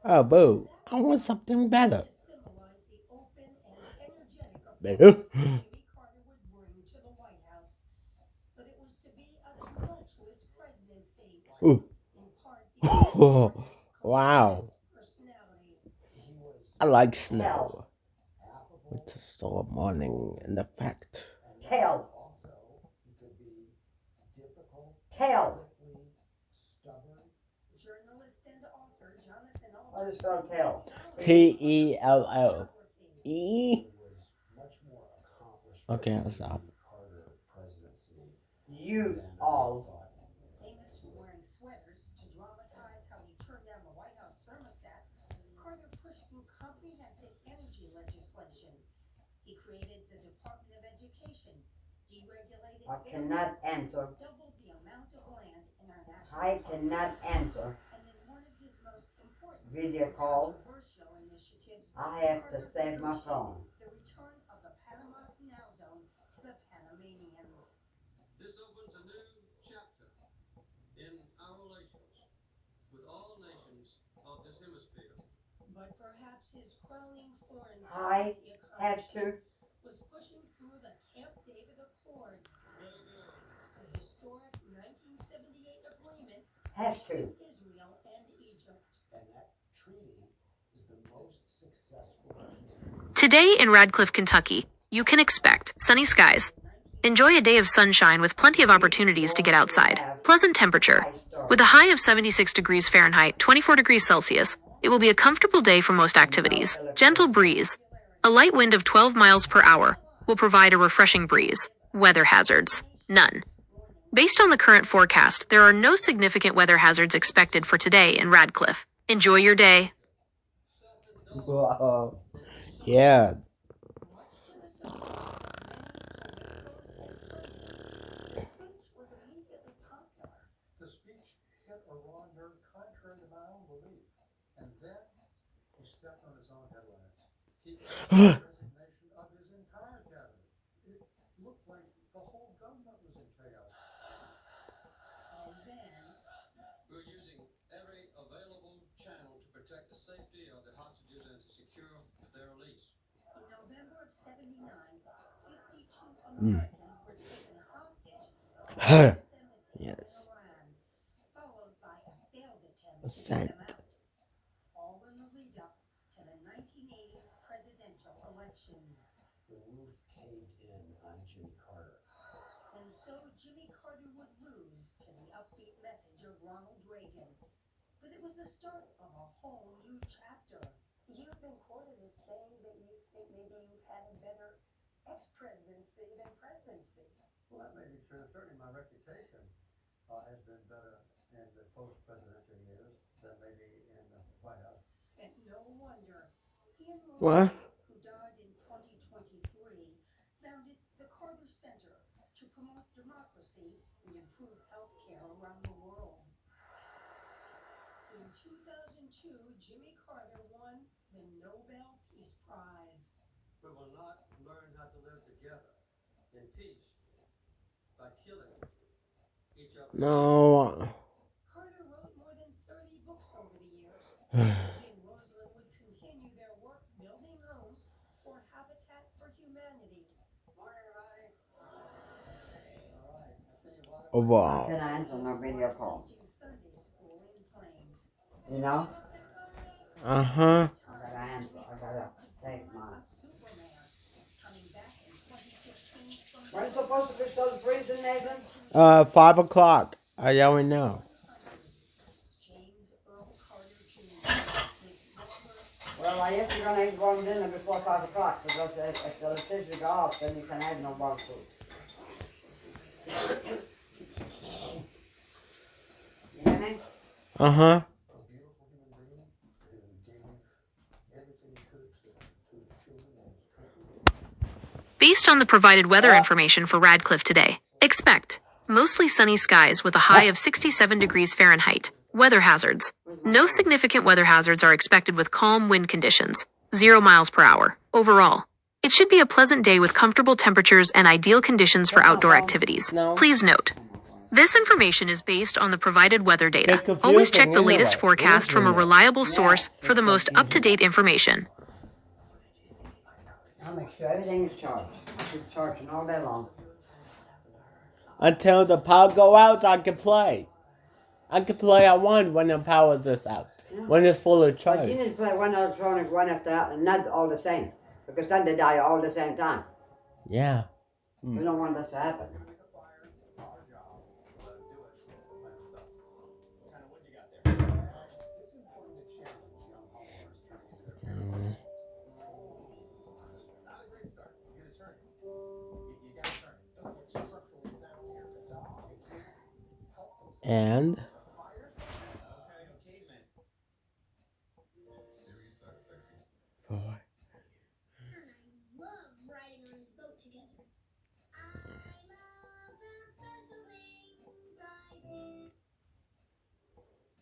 Oh, boo. I want something better. To symbolize the open and energetic approach Better. Jimmy Carter would bring to the White House. But it was to be a tumultuous presidency. Ooh. In part because Oh, of Carter's wow. personality. He was I like snow. affable It's a storm morning in effect. and Tail. also he could be difficult, Tail. politically stubborn. Journalist and author Jonathan I just Alter. spelled tail. Tell. E. He was much more accomplished Okay, during I'll stop. the Carter presidency You than I all. thought. Famous for wearing sweaters to dramatize how he turned down the White House thermostats, Carter pushed through comprehensive energy legislation. He created the Department of Education, deregulated I cannot airlines, answer. doubled the amount of land in our national I parks, cannot answer. and in one of his most important Video and call. controversial initiatives, I have to Carter save my negotiated phone. the return of the Panama Canal Zone to the Panamanians. This opens a new chapter in our relations with all nations of this hemisphere. But perhaps his crowning foreign I policy have accomplishment to. was pushing through the Camp David Accords, the historic 1978 agreement Have to. between Israel and Egypt. And that treaty is the most successful peace. Today in Radcliffe, Kentucky, you can expect sunny skies. Enjoy a day of sunshine with plenty of opportunities to get outside. Pleasant temperature. With a high of 76 degrees Fahrenheit, 24 degrees Celsius, it will be a comfortable day for most activities. Gentle breeze. A light wind of 12 miles per hour will provide a refreshing breeze. Weather hazards. None. Based on the current forecast, there are no significant weather hazards expected for today in Radcliffe. Enjoy your day. Yeah. The speech hit a raw nerve contrary to my own belief. And then he stepped on his own headlines. He asked for the resignation of his entire cabinet. It looked like the whole government was in chaos. We're using every available channel to protect the safety of the hostages and to secure their release. In November of '79, 52 Americans were taken hostage Yes. in Iran, followed by a failed attempt to Ascent. get them out. All in the lead up to the 1980 presidential election. The roof caved in on Jimmy Carter. And so Jimmy Carter would lose to the upbeat message of Ronald Reagan. But it was the start of a whole new chapter. You've been quoted as saying that you think maybe you've had a better ex-presidency than presidency. Well, that may be true. Certainly my reputation has been better in the post-presidential years than maybe in the White House. And no wonder. Ian What? Rosenberg, who died in 2023, founded the Carter Center to promote democracy and improve health care around the world. In 2002, Jimmy Carter won the Nobel Peace Prize. We will not learn how to live together in peace by killing each other. No. Carter wrote more than 30 books over the years. He and Rosalind would continue their work building homes for Habitat for Humanity. Morning, everybody. All right, I see you. Wow. Can I answer my video call? Teaching Sunday school in Plains. You know? Uh-huh. I gotta answer. I gotta take my. Superman, coming back in 2015 from When it's supposed to be still freezing, Nathan? 5 o'clock. I already know. James Earl Carter Jr. Well, I guess you're gonna eat warm dinner before 5 o'clock, because if the electricity go off, then you can have no warm food. You hear me? Uh-huh. A beautiful human being who gave everything he could to his children and his country. Based on the provided weather information for Radcliffe today, expect mostly sunny skies with a high of 67 degrees Fahrenheit. Weather hazards. No significant weather hazards are expected with calm wind conditions, 0 miles per hour. Overall, it should be a pleasant day with comfortable temperatures and ideal conditions for outdoor activities. Please note, this information is based on the provided weather data. Always check the latest forecast from a reliable source for the most up-to-date information. I'll make sure everything is charged. I keep charging all day long. Until the power go out, I can play. I can play at 1 when the power's just out. When it's full of But charge. you need to play one electronic, one after that, and not all the same. Because then they die all the same time. Yeah. We don't want this to happen. Make a fire, our job, so let him do it by himself. What kind of wood you got there? It's important to challenge young homeowners turning into their parents. Not a great start. You get a turn. You got to turn. Doesn't look structurally sound here. It's all. They can't help themselves. And Fires? Okay, no cavemen. Serious side effects. for And I love riding on his boat together. I love the special things I did.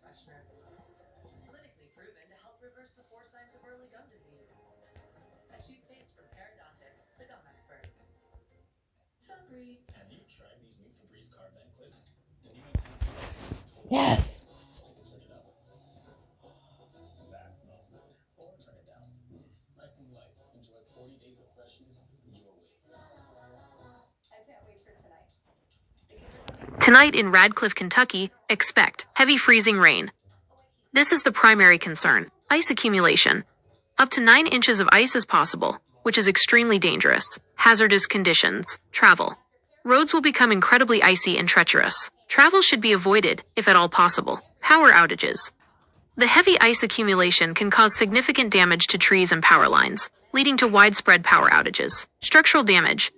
Freshener. Clinically proven to help reverse the 4 signs of early gum disease. A toothpaste from Parodontics, the gum experts. Febreze. Have you tried these new Febreze carbon clips? yes. Turn it up. That smells good. Or turn it down. Nice and light. Enjoy 40 days of freshness your way. I can't wait for tonight. Tonight in Radcliffe, Kentucky, expect heavy freezing rain. This is the primary concern, ice accumulation. Up to 9 inches of ice is possible, which is extremely dangerous. Hazardous conditions. Travel. Roads will become incredibly icy and treacherous. Travel should be avoided, if at all possible. Power outages. The heavy ice accumulation can cause significant damage to trees and power lines, leading to widespread power outages. Structural damage.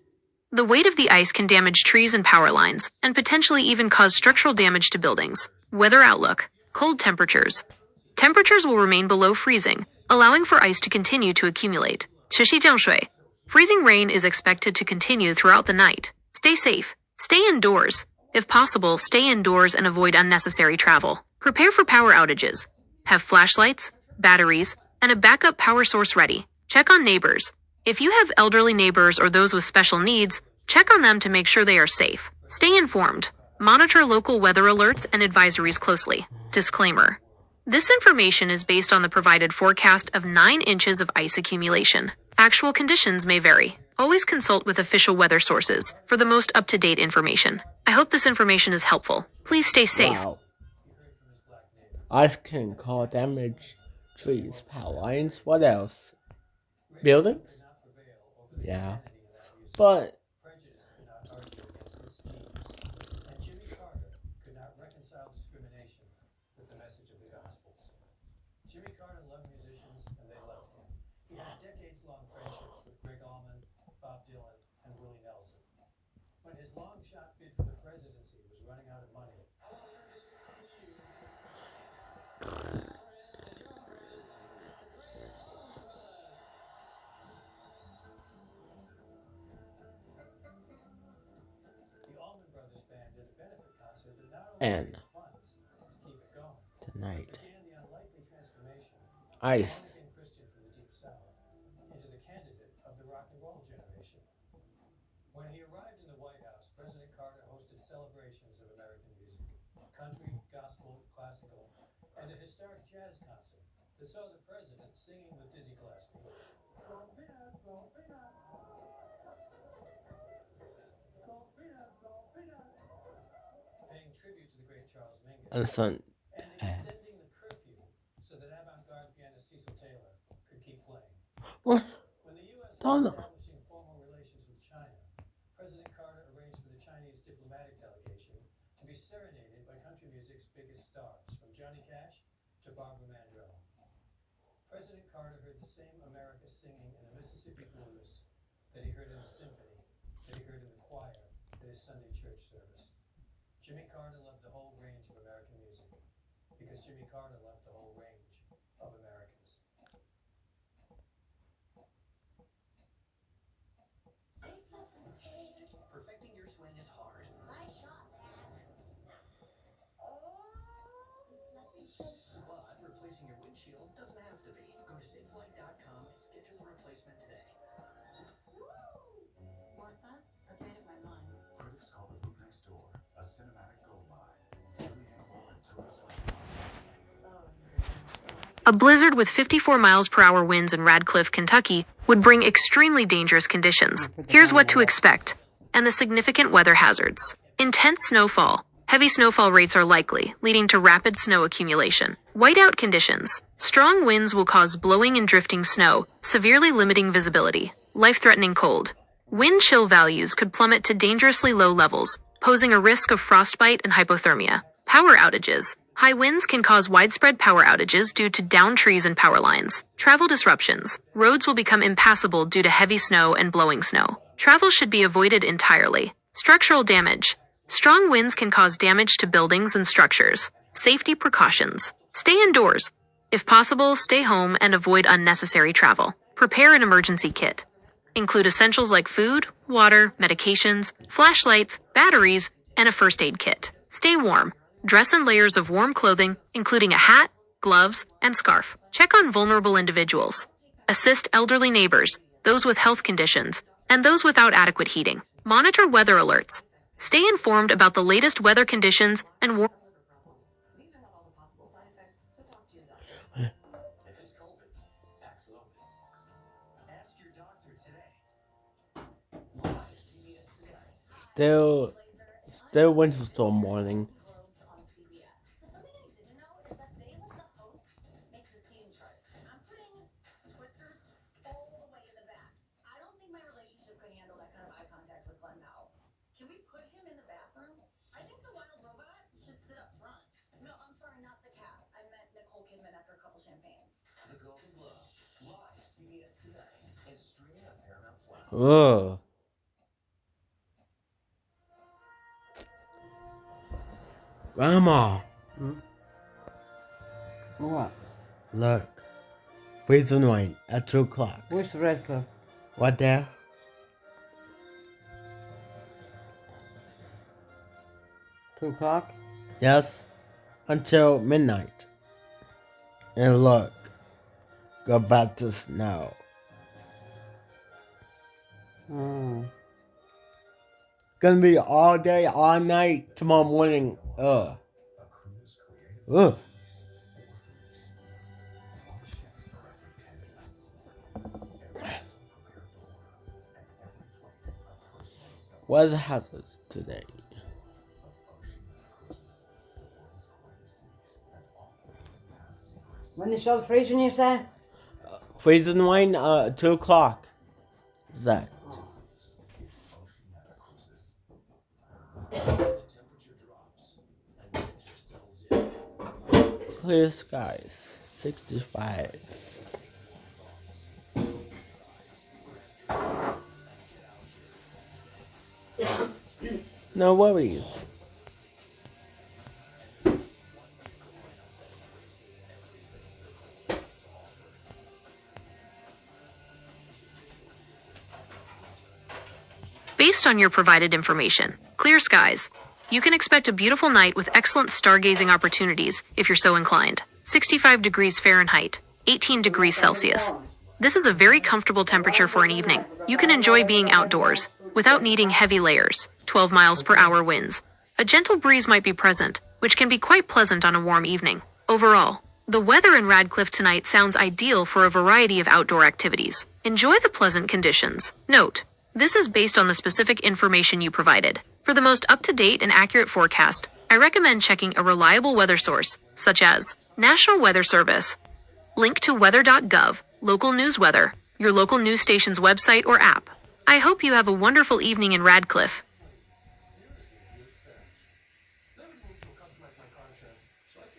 The weight of the ice can damage trees and power lines, and potentially even cause structural damage to buildings. Weather outlook. Cold temperatures. Temperatures will remain below freezing, allowing for ice to continue to accumulate. 持续降水. Freezing rain is expected to continue throughout the night. Stay safe. Stay indoors. If possible, stay indoors and avoid unnecessary travel. Prepare for power outages. Have flashlights, batteries, and a backup power source ready. Check on neighbors. If you have elderly neighbors or those with special needs, check on them to make sure they are safe. Stay informed. Monitor local weather alerts and advisories closely. Disclaimer. This information is based on the provided forecast of 9 inches of ice accumulation. Actual conditions may vary. Always consult with official weather sources for the most up-to-date information. I hope this information is helpful. Please stay safe. Wow. Ice can cause damage, trees, power lines. What else? Buildings? Yeah. But Prejudice could not argue against its genius, and Jimmy Carter could not reconcile discrimination with the message of the Gospels. Jimmy Carter loved musicians, and they loved him. He had decades-long friendships with Greg Allman, Bob Dylan, and Willie Nelson. When his long-shot bid for the presidency was running out of money, the Allman Brothers Band did a benefit concert that not only And raised funds to keep it going, tonight, began the unlikely transformation ice. born-again Christian from the Deep South into the candidate of the rock and roll generation. When he arrived in the White House, President Carter hosted celebrations of American music, country, gospel, classical, and a historic jazz concert that saw the president singing with Dizzy Gillespie. Go Peanut, go Peanut. Go Peanut, go Peanut. Paying tribute to the great Charles Mingus. And son. And extending the curfew so that avant-garde pianist Cecil Taylor could keep playing. What? When the U.S. Don't was know. establishing formal relations with China, President Carter arranged for the Chinese diplomatic delegation to be serenaded by country music's biggest stars, from Johnny Cash to Barbara Mandrell. President Carter heard the same America singing in the Mississippi blues that he heard in the symphony, that he heard in the choir at his Sunday church service. Jimmy Carter loved the whole range of American music, because Jimmy Carter loved the whole range of Americans. Perfecting your swing is hard. Nice shot, Dad. But replacing your windshield doesn't have to be. Go to SafeLight.com and schedule a replacement today. Martha, I've made up my mind. Critics call The Boot Next Door a cinematic goldmine. Really animal and tourist. A blizzard with 54 miles per hour winds in Radcliffe, Kentucky, would bring extremely dangerous conditions. Here's what to expect, and the significant weather hazards. Intense snowfall. Heavy snowfall rates are likely, leading to rapid snow accumulation. Whiteout conditions. Strong winds will cause blowing and drifting snow, severely limiting visibility. Life-threatening cold. Wind chill values could plummet to dangerously low levels, posing a risk of frostbite and hypothermia. Power outages. High winds can cause widespread power outages due to downed trees and power lines. Travel disruptions. Roads will become impassable due to heavy snow and blowing snow. Travel should be avoided entirely. Structural damage. Strong winds can cause damage to buildings and structures. Safety precautions. Stay indoors. If possible, stay home and avoid unnecessary travel. Prepare an emergency kit. Include essentials like food, water, medications, flashlights, batteries, and a first aid kit. Stay warm. Dress in layers of warm clothing, including a hat, gloves, and scarf. Check on vulnerable individuals. Assist elderly neighbors, those with health conditions, and those without adequate heating. Monitor weather alerts. Stay informed about the latest weather conditions and These are not all the possible side effects, so talk to your doctor. If it's COVID, Paxlovid. Ask your doctor today. Live CBS Tonight. Still winter storm warning. On CBS. So something I didn't know is that they let the host make the scene chart. I'm putting twisters all the way in the back. I don't think my relationship could handle that kind of eye contact with Glenn Powell. Can we CBS today and streaming on Paramount Plus. Ugh. Grandma, What? look. Freezing rain at 2 o'clock. Where's the red cup? Right there. 2 o'clock? Yes. Until midnight. And look. Go back to snow. Oh. Gonna be all day, all night, tomorrow morning. Ugh. Ugh. Weather hazards today. When is it freezing, you say? Freezing rain, 2 o'clock. Exact. Clear skies, 65. No worries. Based on your provided information, clear skies. You can expect a beautiful night with excellent stargazing opportunities if you're so inclined. 65 degrees Fahrenheit, 18 degrees Celsius. This is a very comfortable temperature for an evening. You can enjoy being outdoors without needing heavy layers. 12 miles per hour winds. A gentle breeze might be present, which can be quite pleasant on a warm evening. Overall, the weather in Radcliffe tonight sounds ideal for a variety of outdoor activities. Enjoy the pleasant conditions. Note, this is based on the specific information you provided. For the most up-to-date and accurate forecast, I recommend checking a reliable weather source, such as National Weather Service. Link to weather.gov, local news weather, your local news station's website or app. I hope you have a wonderful evening in Radcliffe.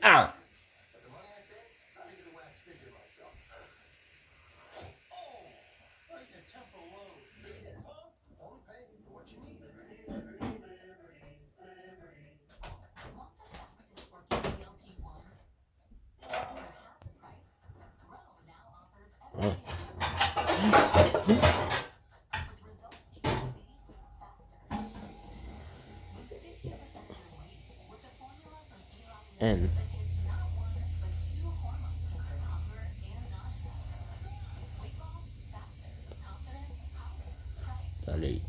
Ow. And Dali.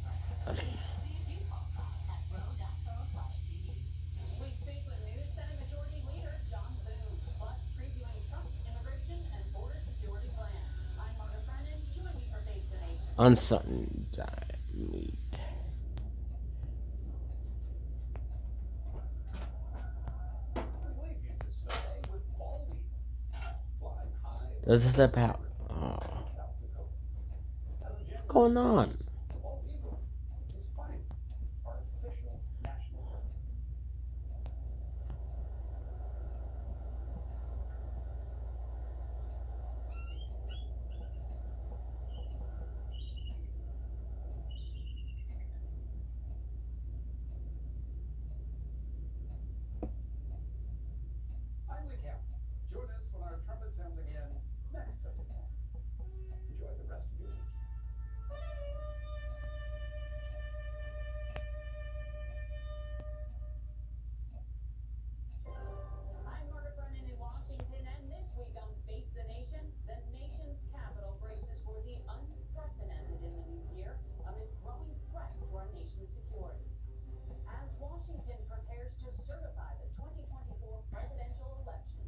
We speak with News Senate Majority Leader John Boone, plus previewing Trump's immigration and border security plan. I'm Margaret Brennan. Join me for Face the Nation. Uncertain time need. This is the power. Oh. What's going on? I'm Lee Camp. Join us when our trumpet sounds again next Sunday morning. Enjoy the rest of your week. I'm Margaret Brennan in Washington, and this week on Face the Nation, the nation's capital braces for the unprecedented in the new year amid growing threats to our nation's security. As Washington prepares to certify the 2024 presidential election,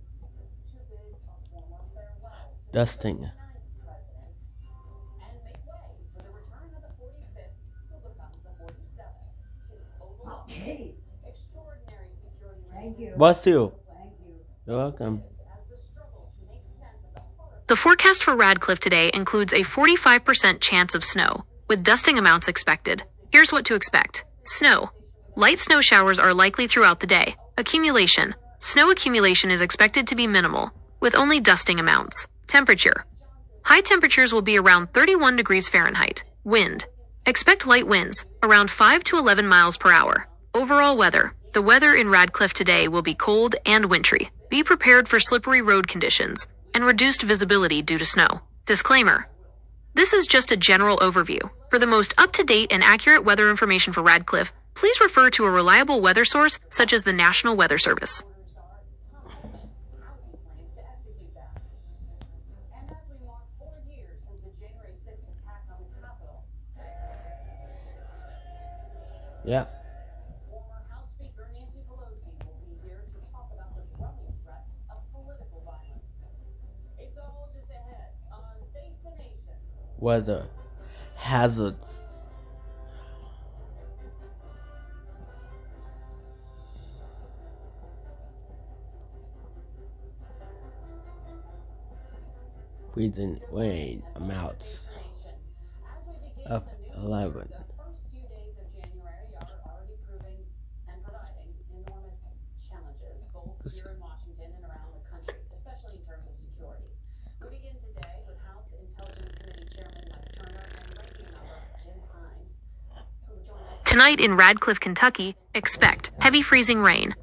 to bid a formal farewell to Dusting. the 49th president and make way for the return of the 45th, who becomes the 47th, to the Oval Office. Extraordinary security arrangements. Bless you. Thank you. You're welcome. As the struggle to make sense of the horror. The forecast for Radcliffe today includes a 45% chance of snow, with dusting amounts expected. Here's what to expect. Snow. Light snow showers are likely throughout the day. Accumulation. Snow accumulation is expected to be minimal, with only dusting amounts. Temperature. High temperatures will be around 31 degrees Fahrenheit. Wind. Expect light winds, around 5 to 11 miles per hour. Overall weather. The weather in Radcliffe today will be cold and wintry. Be prepared for slippery road conditions and reduced visibility due to snow. Disclaimer. This is just a general overview. For the most up-to-date and accurate weather information for Radcliffe, please refer to a reliable weather source such as the National Weather Service. Plans to execute that. And as we mark 4 years since the January 6th attack on the Capitol, Yeah. former House Speaker Nancy Pelosi will be here to talk about the growing threats of political violence. It's all just ahead on Face the Nation. Weather hazards. Freezing rain amounts of 11. The first few days of January are already proving and providing enormous challenges, both here in Washington and around the country, especially in terms of security. We begin today with House Intelligence Committee Chairman Mike Turner and Ranking Member Jim Himes, who join us. Tonight in Radcliffe, Kentucky, expect heavy freezing rain.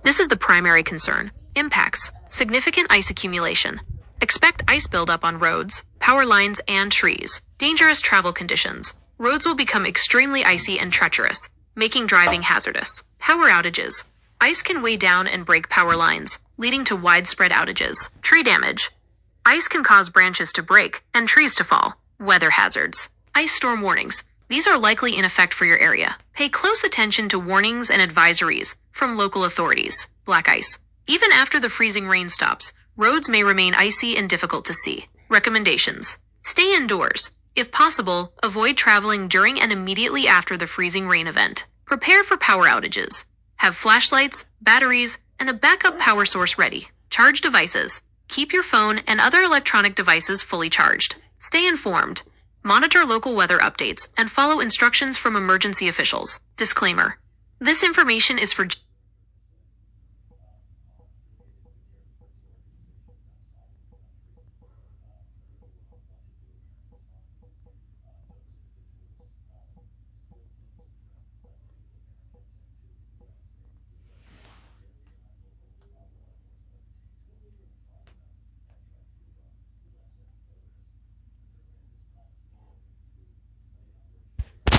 This is the primary concern. Impacts. Significant ice accumulation. Expect ice buildup on roads, power lines, and trees. Dangerous travel conditions. Roads will become extremely icy and treacherous, making driving hazardous. Power outages. Ice can weigh down and break power lines, leading to widespread outages. Tree damage. Ice can cause branches to break and trees to fall. Weather hazards. Ice storm warnings. These are likely in effect for your area. Pay close attention to warnings and advisories from local authorities. Black ice. Even after the freezing rain stops, roads may remain icy and difficult to see. Recommendations. Stay indoors. If possible, avoid traveling during and immediately after the freezing rain event. Prepare for power outages. Have flashlights, batteries, and a backup power source ready. Charge devices. Keep your phone and other electronic devices fully charged. Stay informed. Monitor local weather updates and follow instructions from emergency officials. Disclaimer. This information is for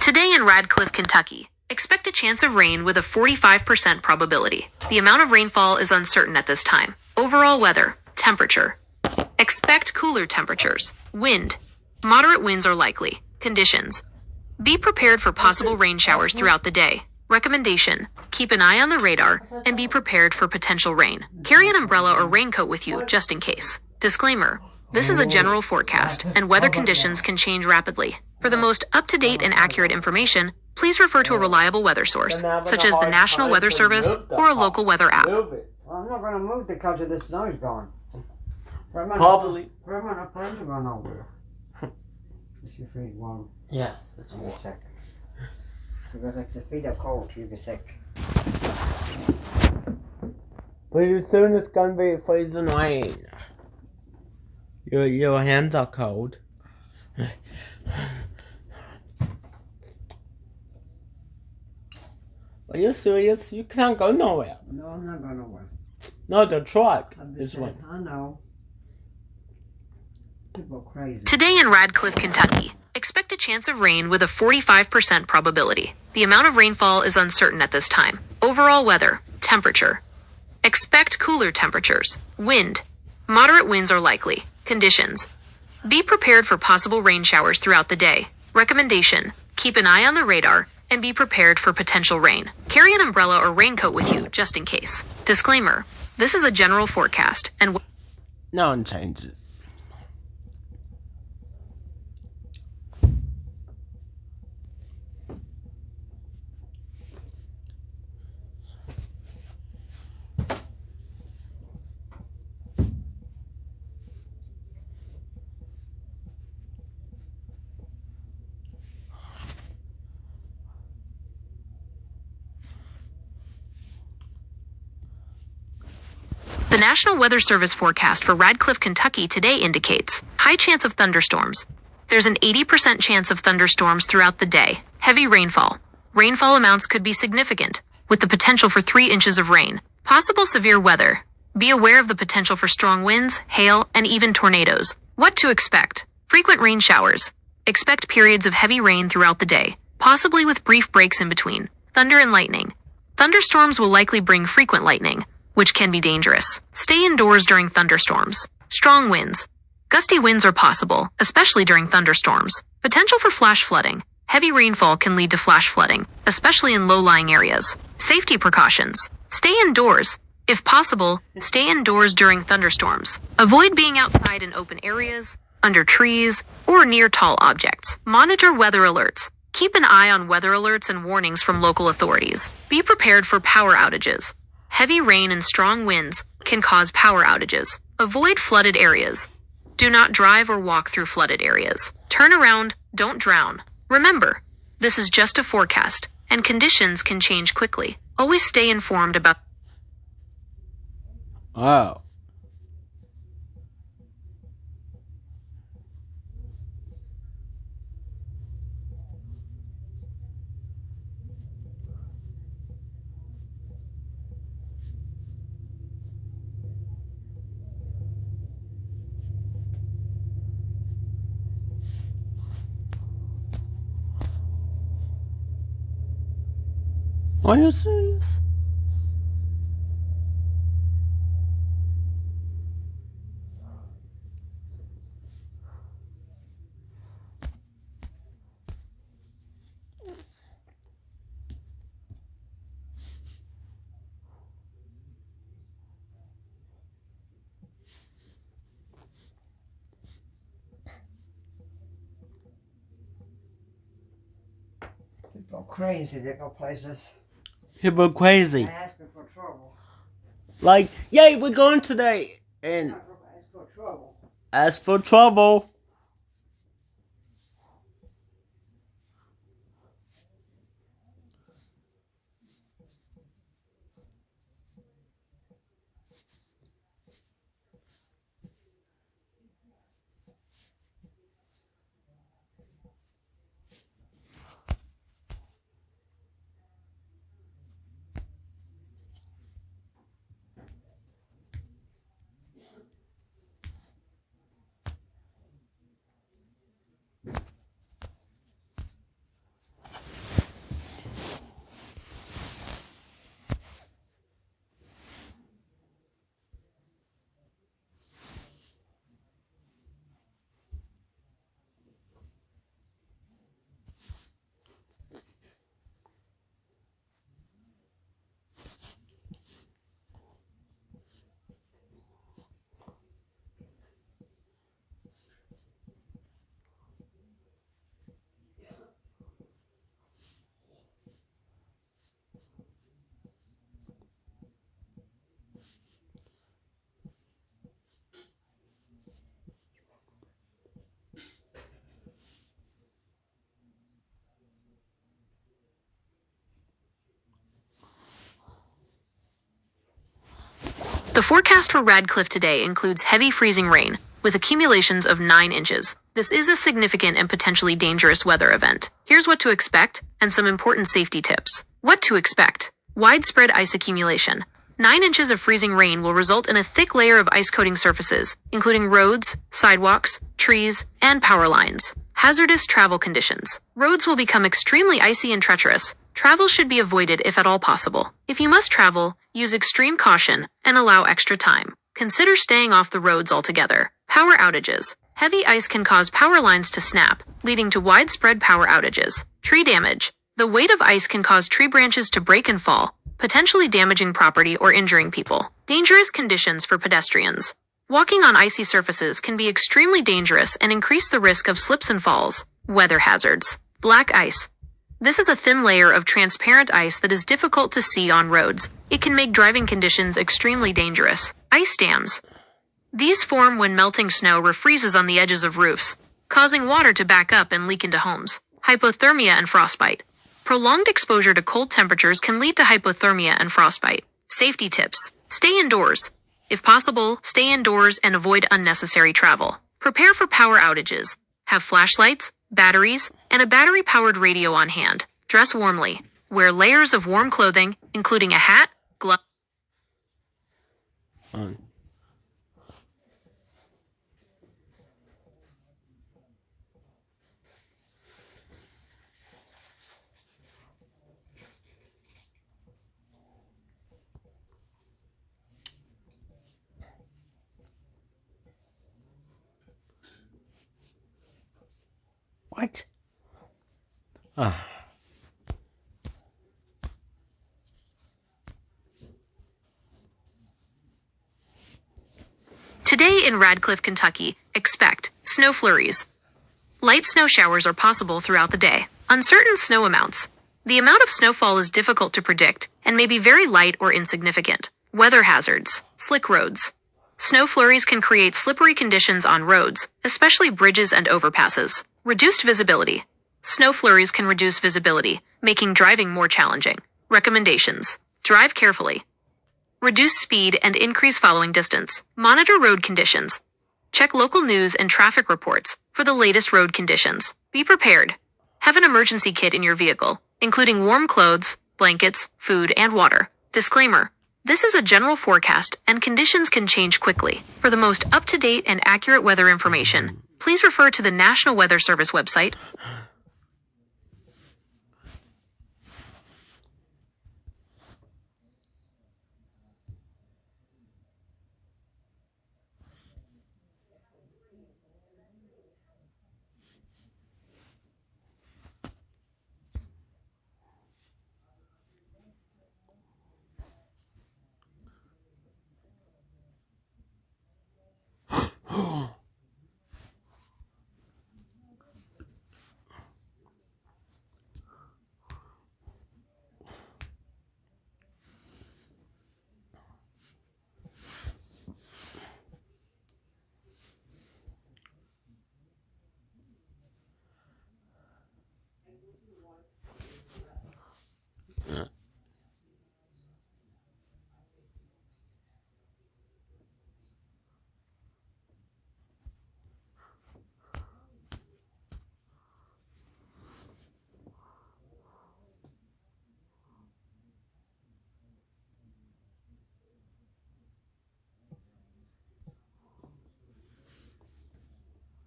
Today in Radcliffe, Kentucky, expect a chance of rain with a 45% probability. The amount of rainfall is uncertain at this time. Overall weather, temperature. Expect cooler temperatures. Wind. Moderate winds are likely. Conditions. Be prepared for possible rain showers throughout the day. Recommendation. Keep an eye on the radar and be prepared for potential rain. Carry an umbrella or raincoat with you just in case. Disclaimer. This is a general forecast, and weather conditions can change rapidly. For the most up-to-date and accurate information, please refer to a reliable weather source, such as the National Weather Service or a local weather app. Well, I'm not gonna move because of the snow's gone. Probably. Where am I friends are going over? Is your feet warm? Yes, it's Let me warm. check. Because if the feet are cold, you get sick. Pretty soon it's gonna be freezing rain. Your hands are cold. Are you serious? You can't go nowhere. No, I'm not going nowhere. No, the truck I'm is just one. saying, I know. People are crazy. Today in Radcliffe, Kentucky, expect a chance of rain with a 45% probability. The amount of rainfall is uncertain at this time. Overall weather, temperature. Expect cooler temperatures. Wind. Moderate winds are likely. Conditions. Be prepared for possible rain showers throughout the day. Recommendation. Keep an eye on the radar and be prepared for potential rain. Carry an umbrella or raincoat with you just in case. Disclaimer. This is a general forecast and No one changes it. The National Weather Service forecast for Radcliffe, Kentucky today indicates high chance of thunderstorms. There's an 80% chance of thunderstorms throughout the day. Heavy rainfall. Rainfall amounts could be significant, with the potential for 3 inches of rain. Possible severe weather. Be aware of the potential for strong winds, hail, and even tornadoes. What to expect? Frequent rain showers. Expect periods of heavy rain throughout the day, possibly with brief breaks in between. Thunder and lightning. Thunderstorms will likely bring frequent lightning, which can be dangerous. Stay indoors during thunderstorms. Strong winds. Gusty winds are possible, especially during thunderstorms. Potential for flash flooding. Heavy rainfall can lead to flash flooding, especially in low-lying areas. Safety precautions. Stay indoors. If possible, stay indoors during thunderstorms. Avoid being outside in open areas, under trees, or near tall objects. Monitor weather alerts. Keep an eye on weather alerts and warnings from local authorities. Be prepared for power outages. Heavy rain and strong winds can cause power outages. Avoid flooded areas. Do not drive or walk through flooded areas. Turn around, don't drown. Remember, this is just a forecast, and conditions can change quickly. Always stay informed about. Wow. Are you serious? People crazy, they go places People crazy. asking for trouble. Like, yay, we're going today. And Ask for trouble. ask for trouble. The forecast for Radcliffe today includes heavy freezing rain, with accumulations of 9 inches. This is a significant and potentially dangerous weather event. Here's what to expect, and some important safety tips. What to expect. Widespread ice accumulation. 9 inches of freezing rain will result in a thick layer of ice coating surfaces, including roads, sidewalks, trees, and power lines. Hazardous travel conditions. Roads will become extremely icy and treacherous. Travel should be avoided if at all possible. If you must travel, use extreme caution and allow extra time. Consider staying off the roads altogether. Power outages. Heavy ice can cause power lines to snap, leading to widespread power outages. Tree damage. The weight of ice can cause tree branches to break and fall, potentially damaging property or injuring people. Dangerous conditions for pedestrians. Walking on icy surfaces can be extremely dangerous and increase the risk of slips and falls. Weather hazards. Black ice. This is a thin layer of transparent ice that is difficult to see on roads. It can make driving conditions extremely dangerous. Ice dams. These form when melting snow refreezes on the edges of roofs, causing water to back up and leak into homes. Hypothermia and frostbite. Prolonged exposure to cold temperatures can lead to hypothermia and frostbite. Safety tips. Stay indoors. If possible, stay indoors and avoid unnecessary travel. Prepare for power outages. Have flashlights, batteries, and a battery-powered radio on hand. Dress warmly. Wear layers of warm clothing, including a hat, gloves. What? Ah. Today in Radcliffe, Kentucky, expect snow flurries. Light snow showers are possible throughout the day. Uncertain snow amounts. The amount of snowfall is difficult to predict and may be very light or insignificant. Weather hazards. Slick roads. Snow flurries can create slippery conditions on roads, especially bridges and overpasses. Reduced visibility. Snow flurries can reduce visibility, making driving more challenging. Recommendations. Drive carefully. Reduce speed and increase following distance. Monitor road conditions. Check local news and traffic reports for the latest road conditions. Be prepared. Have an emergency kit in your vehicle, including warm clothes, blankets, food, and water. Disclaimer. This is a general forecast and conditions can change quickly. For the most up-to-date and accurate weather information, please refer to the National Weather Service website.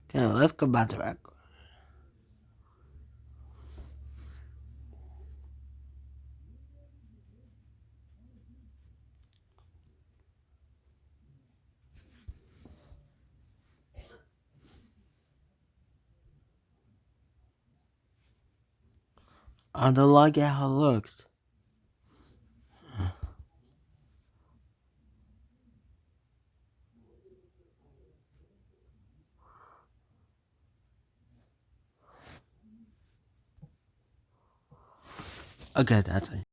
Okay, let's go back to that. I don't like how it looks. Okay, that's it.